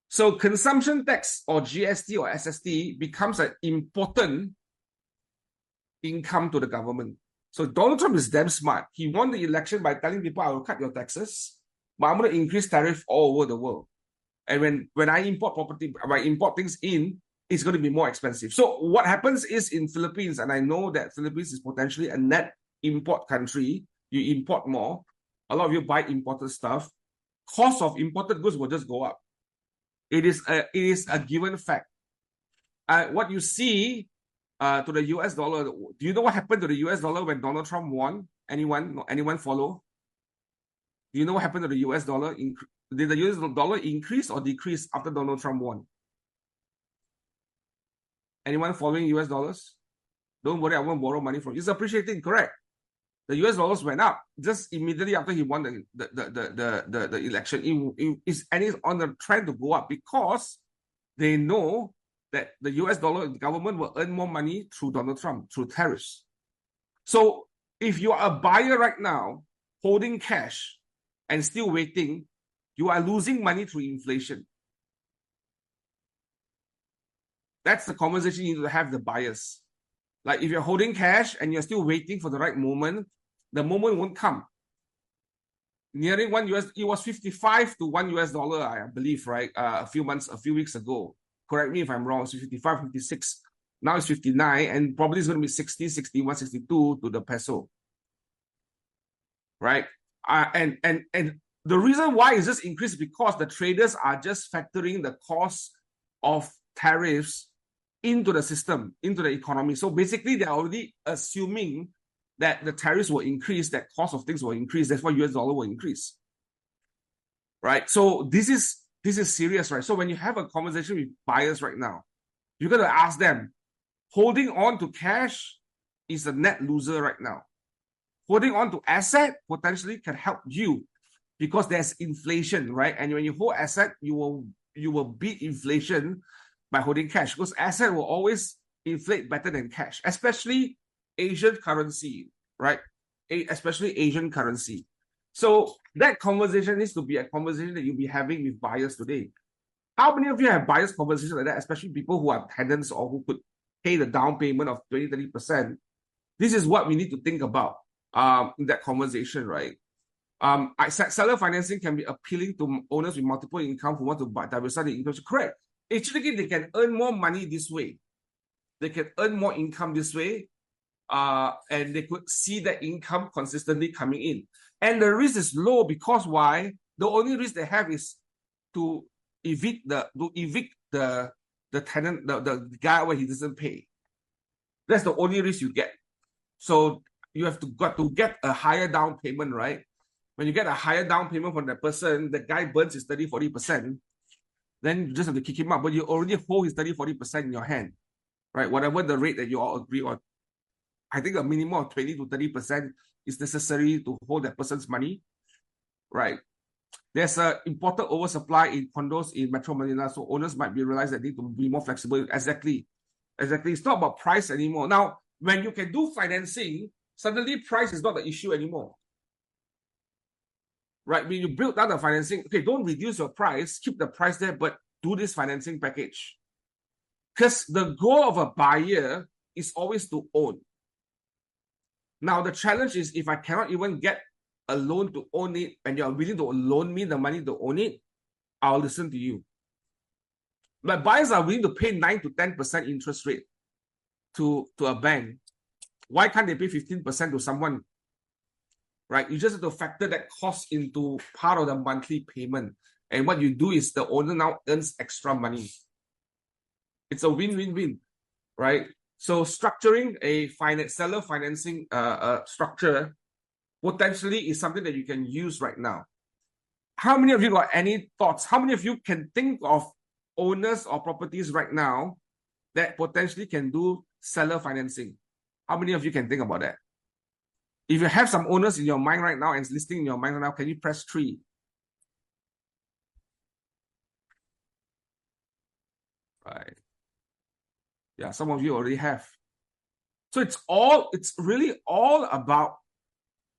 So consumption tax or GST or SST becomes an important income to the government. So Donald Trump is damn smart. He won the election by telling people, I will cut your taxes, but I'm going to increase tariff all over the world. And when I import property, when I import things in, it's going to be more expensive. So what happens is in Philippines, and I know that Philippines is potentially a net import country, you import more. A lot of you buy imported stuff. Cost of imported goods will just go up. It is a given fact. What you see to the US dollar, do you know what happened to the US dollar when Donald Trump won? Anyone follow? Do you know what happened to the US dollar? Did the US dollar increase or decrease after Donald Trump won? Anyone following US dollars? Don't worry, I won't borrow money from you. It's appreciating, correct? The US dollars went up just immediately after he won the election. It's on the trend to go up because they know that the US dollar government will earn more money through Donald Trump, through tariffs. So if you are a buyer right now, holding cash and still waiting, you are losing money through inflation. That's the conversation you need to have with the buyers. Like if you're holding cash and you're still waiting for the right moment, the moment won't come. Nearing $1, it was 55 to $1, I believe, right? A few weeks ago. Correct me if I'm wrong. It's 55, 56. Now it's 59, and probably it's going to be 60, 61, 62 to the peso. Right? And the reason why is this increase because the traders are just factoring the cost of tariffs into the system, into the economy. So basically, they're already assuming that the tariffs will increase, that cost of things will increase, that's why US dollar will increase. Right? So this is serious, right? So when you have a conversation with buyers right now, you're going to ask them, holding on to cash is a net loser right now. Holding on to asset potentially can help you because there's inflation, right? And when you hold asset, you will beat inflation by holding cash because asset will always inflate better than cash, especially Asian currency, right? Especially Asian currency. So that conversation needs to be a conversation that you'll be having with buyers today. How many of you have buyers conversations like that, especially people who are tenants or who could pay the down payment of 20-30%? This is what we need to think about in that conversation, right? Seller financing can be appealing to owners with multiple income who want to diversify the income. Correct. Actually, they can earn more money this way. They can earn more income this way, and they could see that income consistently coming in. And the risk is low because why? The only risk they have is to evict the tenant, the guy where he doesn't pay. That's the only risk you get. So you have to get a higher down payment, right? When you get a higher down payment from that person, the guy burns his 30-40%, then you just have to kick him out. But you already hold his 30-40% in your hand, right? Whatever the rate that you all agree on. I think a minimum of 20-30% is necessary to hold that person's money, right? There's an important oversupply in condos in Metro Manila, so owners might realize that they need to be more flexible. Exactly. It's not about price anymore. Now, when you can do financing, suddenly price is not the issue anymore. Right? When you build down the financing, okay, don't reduce your price, keep the price there, but do this financing package. Because the goal of a buyer is always to own. Now, the challenge is if I cannot even get a loan to own it and you're willing to loan me the money to own it, I'll listen to you. But buyers are willing to pay 9 to 10% interest rate to a bank. Why can't they pay 15% to someone? Right? You just have to factor that cost into part of the monthly payment. And what you do is the owner now earns extra money. It's a win-win-win, right? So structuring a seller financing structure potentially is something that you can use right now. How many of you got any thoughts? How many of you can think of owners or properties right now that potentially can do seller financing? How many of you can think about that? If you have some owners in your mind right now and it's listing in your mind right now, can you press 3? Right. Yeah, some of you already have. So it's really all about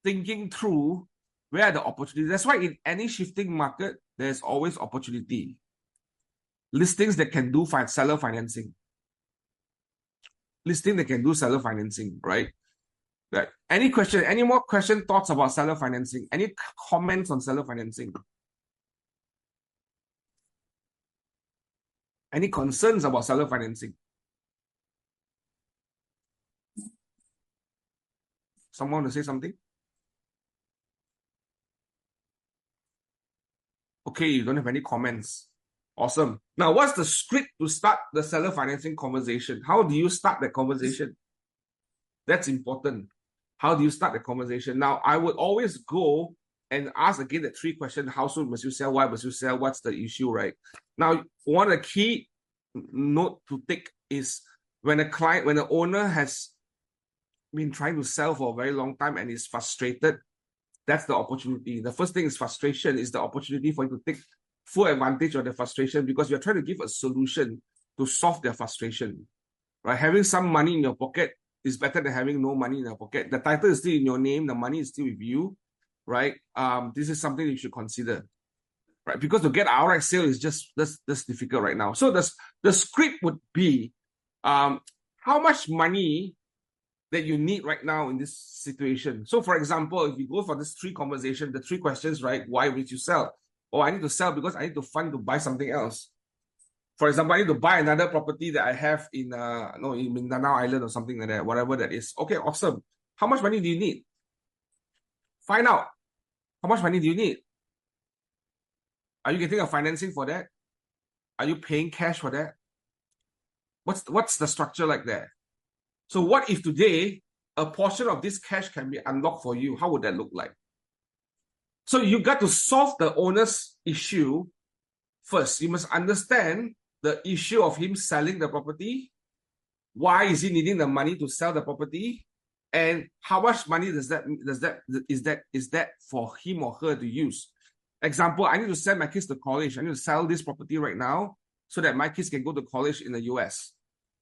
thinking through where are the opportunities. That's why in any shifting market, there's always opportunity. Listings that can do seller financing. Listing that can do seller financing, right? Right. Any more thoughts about seller financing? Any comments on seller financing? Any concerns about seller financing? Someone want to say something? Okay, you don't have any comments. Awesome. Now, what's the script to start the seller financing conversation? How do you start that conversation? That's important. How do you start the conversation? Now, I would always go and ask again the 3 questions. How soon must you sell? Why must you sell? What's the issue, right? Now, one of the key note to take is when the owner has been trying to sell for a very long time and is frustrated, that's the opportunity. The first thing is frustration is the opportunity for you to take full advantage of the frustration because you're trying to give a solution to solve their frustration. Right? Having some money in your pocket is better than having no money in your pocket. The title is still in your name, the money is still with you, right? This is something you should consider, right? Because to get outright sale is just that's difficult right now. So the script would be how much money that you need right now in this situation. So for example, if you go for this three conversation, the three questions, right? Why would you sell? Oh, I need to sell because I need to fund to buy something else. For example, I need to buy another property that I have in Mindanao Island or something like that, whatever that is. Okay, awesome. How much money do you need? Find out. How much money do you need? Are you getting a financing for that? Are you paying cash for that? What's the structure like that? So what if today a portion of this cash can be unlocked for you? How would that look like? So you got to solve the owner's issue first. You must understand the issue of him selling the property. Why is he needing the money to sell the property? And how much money is that for him or her to use? Example, I need to send my kids to college. I need to sell this property right now so that my kids can go to college in the US.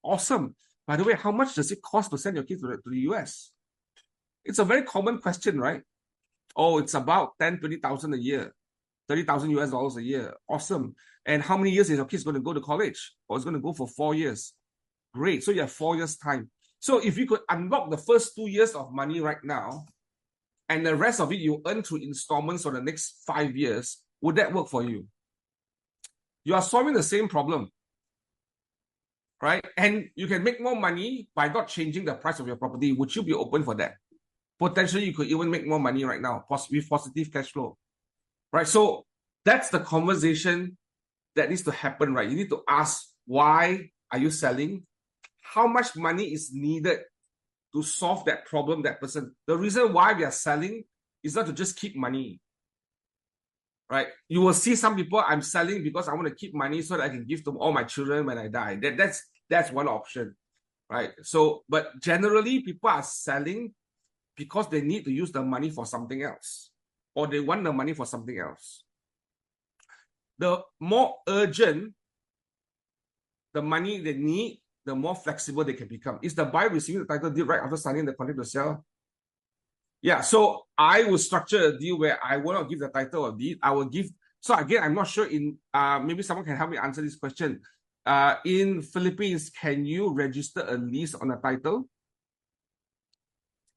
Awesome. By the way, how much does it cost to send your kids to the US? It's a very common question, right? Oh, it's about 10, 20,000 a year, 30,000 US dollars a year. Awesome. And how many years is your kids going to go to college? Or it's going to go for 4 years. Great. So you have 4 years time. So if you could unlock the first 2 years of money right now, and the rest of it you earn through installments for the next 5 years, would that work for you? You are solving the same problem, right? And you can make more money by not changing the price of your property. Would you be open for that? Potentially, you could even make more money right now with positive cash flow, right? So that's the conversation that needs to happen, right? You need to ask, why are you selling? How much money is needed to solve that problem, that person? The reason why we are selling is not to just keep money, right? You will see some people, I'm selling because I want to keep money so that I can give to all my children when I die. That's one option, right? So, but generally, people are selling because they need to use the money for something else, or they want the money for something else. The more urgent the money they need, the more flexible they can become. Is the buyer receiving the title deed right after signing the contract to sell? Yeah, so I will structure a deal where I will not give the title or deed. I will give. So again, I'm not sure maybe someone can help me answer this question. In Philippines, can you register a lease on a title?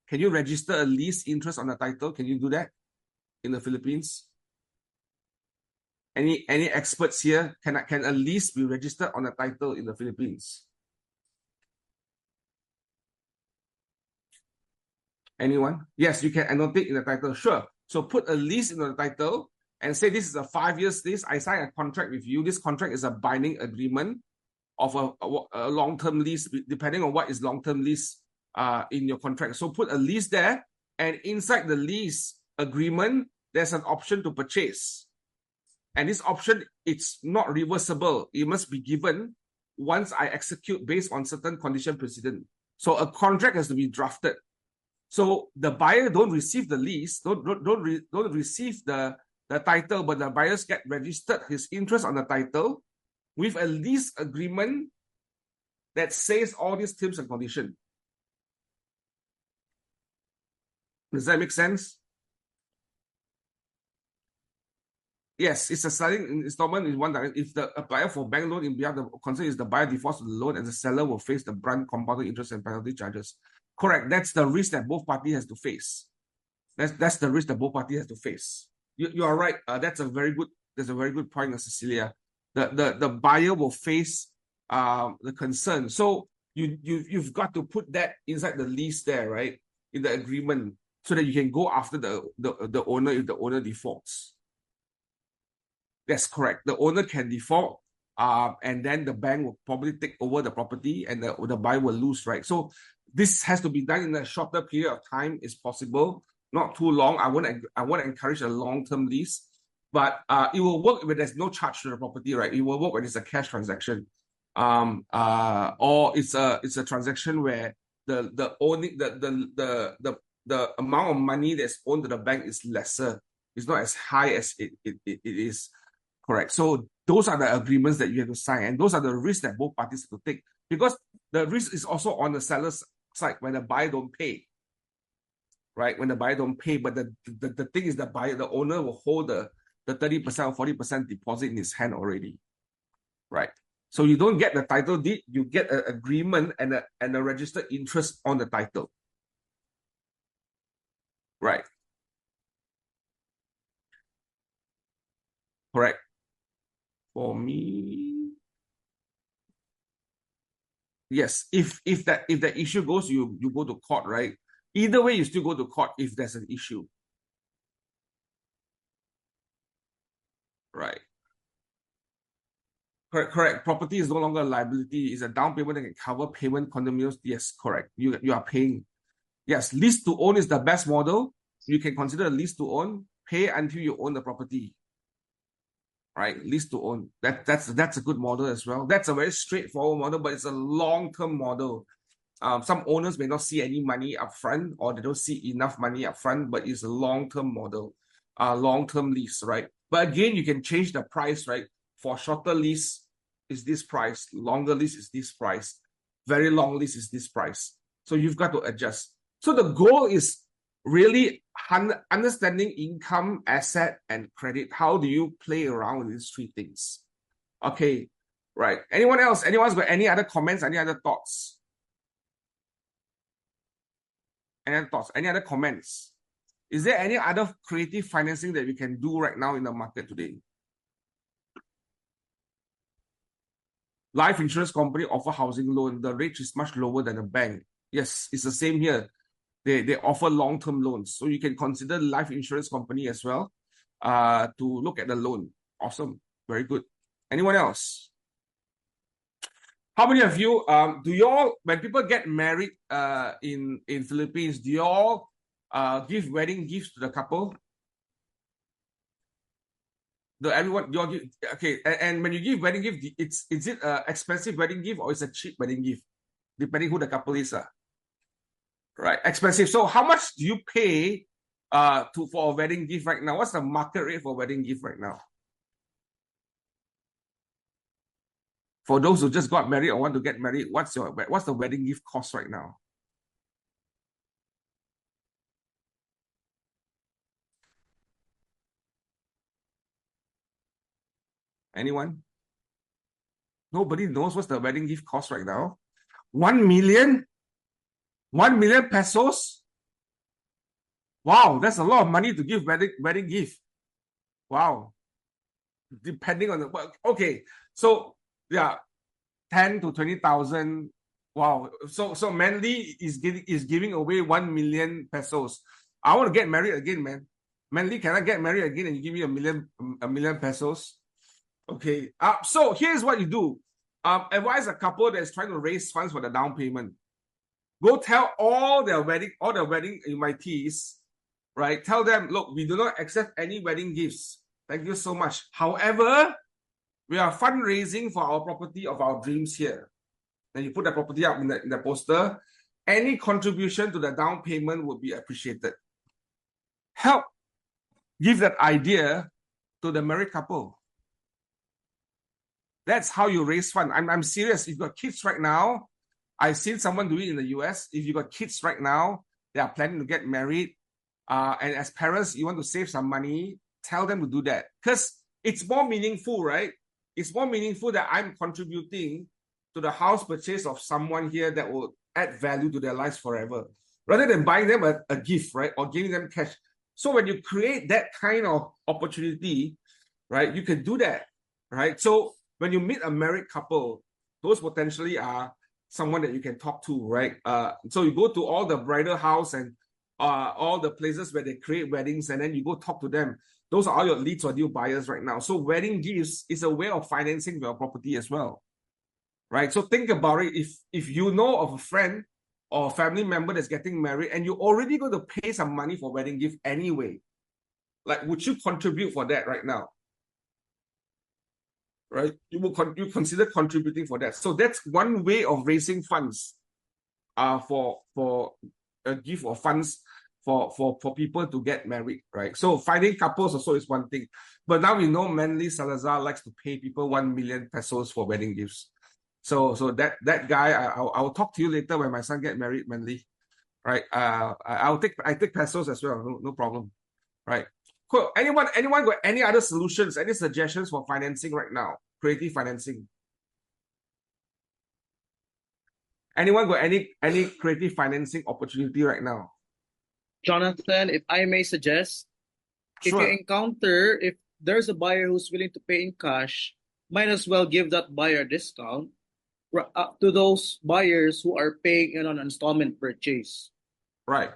Can you register a lease interest on a title? Can you do that in the Philippines? Any experts here? Can a lease be registered on a title in the Philippines? Anyone? Yes, you can annotate in the title. Sure. So put a lease in the title and say this is a 5 years lease. I sign a contract with you. This contract is a binding agreement of a long-term lease, depending on what is long-term lease in your contract. So put a lease there, and inside the lease agreement, there's an option to purchase. And this option, it's not reversible. It must be given once I execute based on certain condition precedent. So a contract has to be drafted. So the buyer don't receive the lease, don't receive the title, but the buyers get registered his interest on the title with a lease agreement that says all these terms and conditions. Does that make sense? Yes, it's a selling installment in one direction. If the buyer for bank loan in behalf, the concern is the buyer defaults the loan and the seller will face the brunt compounded interest and penalty charges. Correct. That's the risk that both parties has to face. That's the risk that both parties has to face. You are right. That's a very good point, Cecilia. The buyer will face the concern. So you've got to put that inside the lease there, right? In the agreement, so that you can go after the owner if the owner defaults. That's correct. The owner can default, and then the bank will probably take over the property, and the buyer will lose, right? So this has to be done in a shorter period of time, is possible, not too long. I want to encourage a long-term lease, but it will work when there's no charge to the property, right? It will work when it's a cash transaction, or it's a transaction where the amount of money that's owed to the bank is lesser. It's not as high as it is. Correct. So those are the agreements that you have to sign, and those are the risks that both parties have to take, because the risk is also on the seller's side when the buyer don't pay. Right? When the buyer don't pay, but the thing is the owner will hold the 30% or 40% deposit in his hand already. Right? So you don't get the title deed, you get an agreement and a registered interest on the title. Right. Correct. For me, yes. If the issue goes, you go to court, right? Either way, you still go to court if there's an issue. Right. Correct. Property is no longer a liability. It's a down payment that can cover payment condominiums. Yes, correct. You are paying. Yes, lease to own is the best model. You can consider a lease to own. Pay until you own the property. Right, lease to own. That's a good model as well. That's a very straightforward model, but it's a long-term model. Some owners may not see any money up front, or they don't see enough money up front, but it's a long-term model, long-term lease, right? But again, you can change the price, right? For shorter lease is this price, longer lease is this price, very long lease is this price. So you've got to adjust. So the goal is really understanding income, asset, and credit. How do you play around with these three things? Okay, right. Anyone else? Anyone's got any other comments? Any other thoughts? Any other thoughts? Any other comments? Is there any other creative financing that we can do right now in the market today? Life insurance company offer housing loan. The rate is much lower than a bank. Yes, it's the same here. They offer long-term loans. So you can consider life insurance company as well to look at the loan. Awesome. Very good. Anyone else? How many of you, do y'all, when people get married in Philippines, do y'all give wedding gifts to the couple? Do everyone, you all give, okay, and when you give wedding gift, is it an expensive wedding gift or is it a cheap wedding gift? Depending who the couple is. Right, expensive. So how much do you pay for a wedding gift right now? What's the market rate for a wedding gift right now? For those who just got married or want to get married, what's the wedding gift cost right now? Anyone? Nobody knows what's the wedding gift cost right now. 1 million? 1 million pesos? Wow, that's a lot of money to give wedding gift. Wow. Depending on the, okay, so yeah, 10 to 20,000. Wow. So Manly is giving away 1 million pesos. I want to get married again, man. Manly, can I get married again and you give me a million pesos? Okay. So here's what you do. Advise a couple that's trying to raise funds for the down payment. Go tell all their wedding invitees, right? Tell them, look, we do not accept any wedding gifts. Thank you so much. However, we are fundraising for our property of our dreams here. And you put the property up in the poster. Any contribution to the down payment would be appreciated. Help give that idea to the married couple. That's how you raise funds. I'm serious. If you've got kids right now, I've seen someone do it in the US. If you've got kids right now, they are planning to get married. And as parents, you want to save some money, tell them to do that. Because it's more meaningful, right? It's more meaningful that I'm contributing to the house purchase of someone here that will add value to their lives forever, rather than buying them a gift, right? Or giving them cash. So when you create that kind of opportunity, right, you can do that, right? So when you meet a married couple, those potentially are someone that you can talk to, right? So you go to all the bridal house and all the places where they create weddings, and then you go talk to them. Those are all your leads or new buyers right now. So wedding gifts is a way of financing your property as well, right? So think about it. If you know of a friend or a family member that's getting married and you're already going to pay some money for wedding gift anyway, like, would you contribute for that right now? Right? You consider contributing for that. So that's one way of raising funds for a gift or funds for people to get married, right? So finding couples also is one thing. But now we know Manly Salazar likes to pay people 1 million pesos for wedding gifts. So that guy, I'll talk to you later when my son get married, Manly. Right? I take pesos as well. No problem. Right? Cool. Anyone got any other solutions? Any suggestions for financing right now? Creative financing. Anyone got any creative financing opportunity right now? Jonathan, if I may suggest, if you Sure. encounter, if there's a buyer who's willing to pay in cash, might as well give that buyer a discount to those buyers who are paying in on an installment purchase. Right.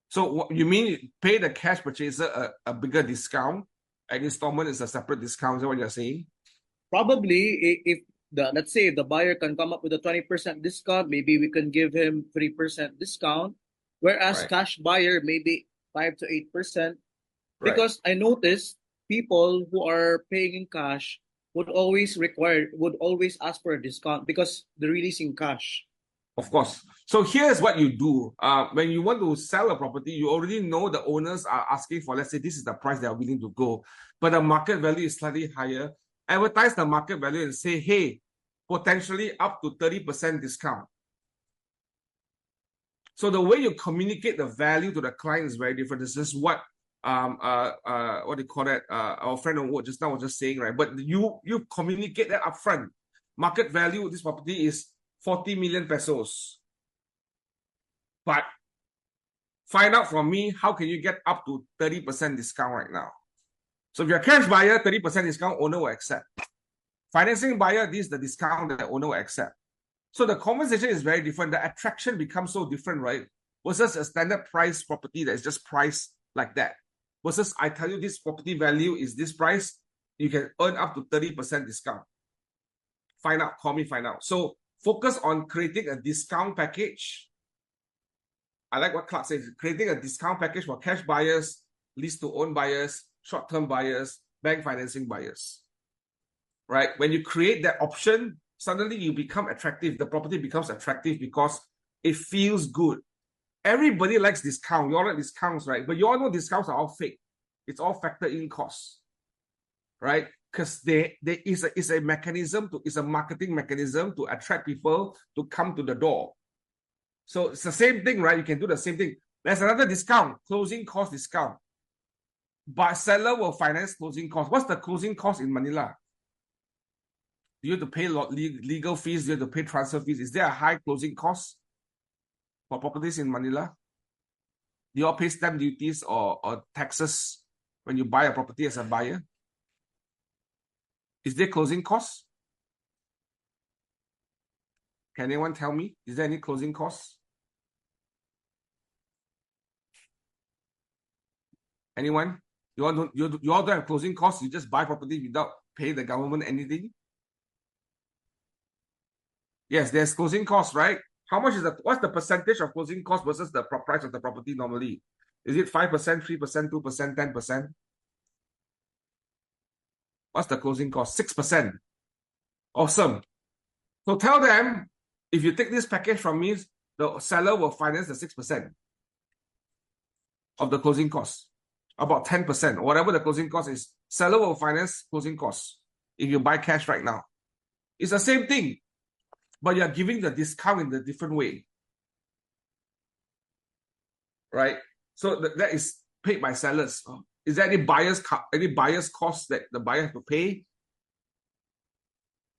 So what you mean pay the cash purchaser a bigger discount, and installment is a separate discount? Is that what you're saying? Probably, if let's say if the buyer can come up with a 20% discount, maybe we can give him 3% discount, whereas Right. cash buyer maybe 5 to 8%. Right. Because I noticed people who are paying in cash would always ask for a discount because they're releasing cash. Of course. So here's what you do. When you want to sell a property, you already know the owners are asking for, let's say, this is the price they are willing to go, but the market value is slightly higher. Advertise the market value and say, hey, potentially up to 30% discount. So the way you communicate the value to the client is very different. This is what what do you call that? Our friend on just now was just saying, right? But you communicate that upfront. Market value of this property is 40 million pesos. But find out from me, how can you get up to 30% discount right now? So if you're a cash buyer, 30% discount, owner will accept. Financing buyer, this is the discount that the owner will accept. So the conversation is very different. The attraction becomes so different, right? Versus a standard price property that is just priced like that. Versus I tell you this property value is this price, you can earn up to 30% discount. Find out, call me, find out. So focus on creating a discount package. I like what Clark says, creating a discount package for cash buyers, lease to own buyers, short-term buyers, bank financing buyers. Right? When you create that option, suddenly you become attractive. The property becomes attractive because it feels good. Everybody likes discount. You all like discounts, right? But you all know discounts are all fake. It's all factored in costs, right? Because there is a mechanism it's a marketing mechanism to attract people to come to the door. So it's the same thing, right? You can do the same thing. There's another discount, closing cost discount. But seller will finance closing costs. What's the closing cost in Manila? Do you have to pay legal fees? Do you have to pay transfer fees? Is there a high closing cost for properties in Manila? Do you all pay stamp duties or taxes when you buy a property as a buyer? Is there closing costs? Can anyone tell me? Is there any closing costs? Anyone? You all don't have closing costs? You just buy property without paying the government anything? Yes, there's closing costs, right? How much is what's the percentage of closing costs versus the price of the property normally? Is it 5%, 3%, 2%, 10%? What's the closing cost? 6%. Awesome. So tell them, if you take this package from me, the seller will finance the 6% of the closing costs. About 10%, whatever the closing cost is, seller will finance closing costs if you buy cash right now. It's the same thing, but you're giving the discount in a different way. Right? So that is paid by sellers. Is there any buyer's cost that the buyer has to pay?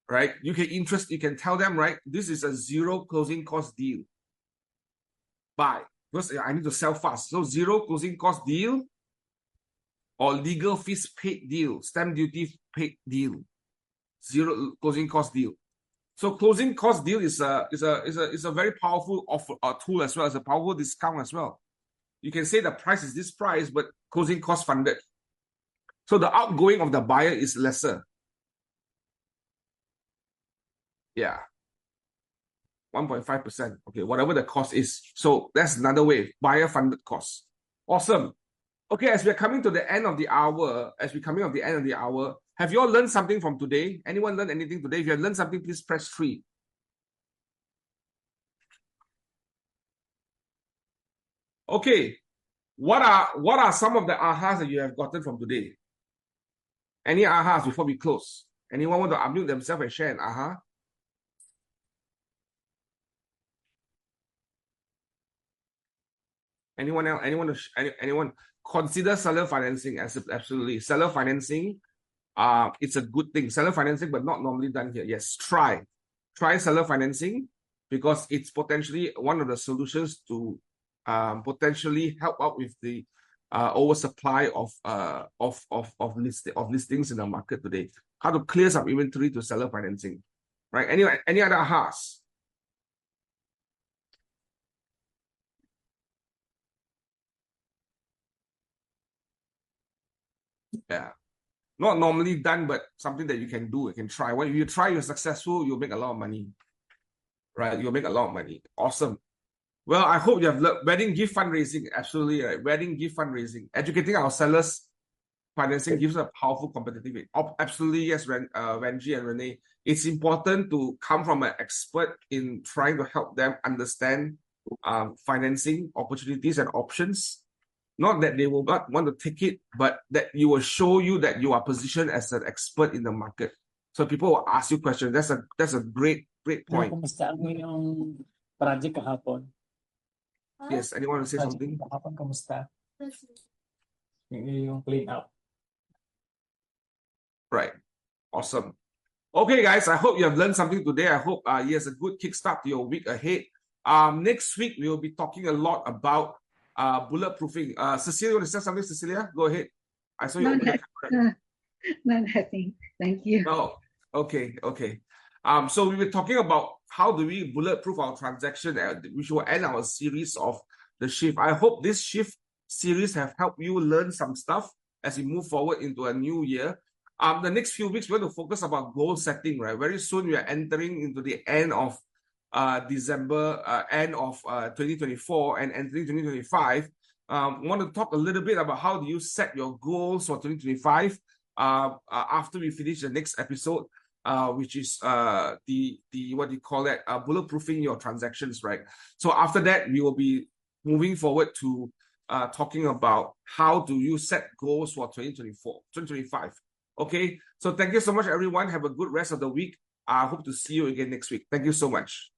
Right? You can tell them, right? This is a zero closing cost deal. Buy. Because I need to sell fast. So zero closing cost deal or legal fees paid deal, stamp duty paid deal, zero closing cost deal. So closing cost deal is a very powerful tool as well as a powerful discount as well. You can say the price is this price, but closing cost funded. So the outgoing of the buyer is lesser. Yeah. 1.5%. Okay, whatever the cost is. So that's another way, buyer funded cost. Awesome. Okay, as we're coming to the end of the hour, have you all learned something from today? Anyone learned anything today? If you have learned something, please press 3. Okay, what are some of the ahas that you have gotten from today? Any ahas before we close? Anyone want to unmute themselves and share an aha? Anyone else? Anyone consider seller financing as absolutely seller financing? It's a good thing. Seller financing, but not normally done here. Yes, try seller financing because it's potentially one of the solutions to potentially help out with the oversupply of listings in the market today. How to clear some inventory to seller financing, right? Anyway, any other ahas? Yeah, not normally done, but something that you can do, you can try. When you try, you're successful, you'll make a lot of money, right? You'll make a lot of money. Awesome. Well, I hope you have learned wedding gift fundraising. Absolutely, right? Wedding gift fundraising, educating our sellers. Financing gives a powerful competitive edge. Absolutely, yes, Wenji and Renee. It's important to come from an expert in trying to help them understand financing opportunities and options. Not that they will not want to take it, but that you will show you that you are positioned as an expert in the market. So people will ask you questions. That's a great point. Kumusta yung project kahapon? Yes, anyone want to say something? Kahapon, kumusta? Yung clean up. Right. Awesome. Okay, guys, I hope you have learned something today. I hope yes, a good kickstart to your week ahead. Next week, we will be talking a lot about bulletproofing. Cecilia, you want to say something, Cecilia? Go ahead. I saw you open the camera. Nothing. Thank you. Oh, okay. So we were talking about how do we bulletproof our transaction, which will end our series of the shift. I hope this shift series have helped you learn some stuff as we move forward into a new year. The next few weeks, we're going to focus about goal setting, right? Very soon, we are entering into the end of December, end of 2024 and entering 2025. Want to talk a little bit about how do you set your goals for 2025 after we finish the next episode, which is the what do you call that? Bulletproofing your transactions, right? So after that, we will be moving forward to talking about how do you set goals for 2025. Okay, so thank you so much, everyone. Have a good rest of the week. I hope to see you again next week. Thank you so much.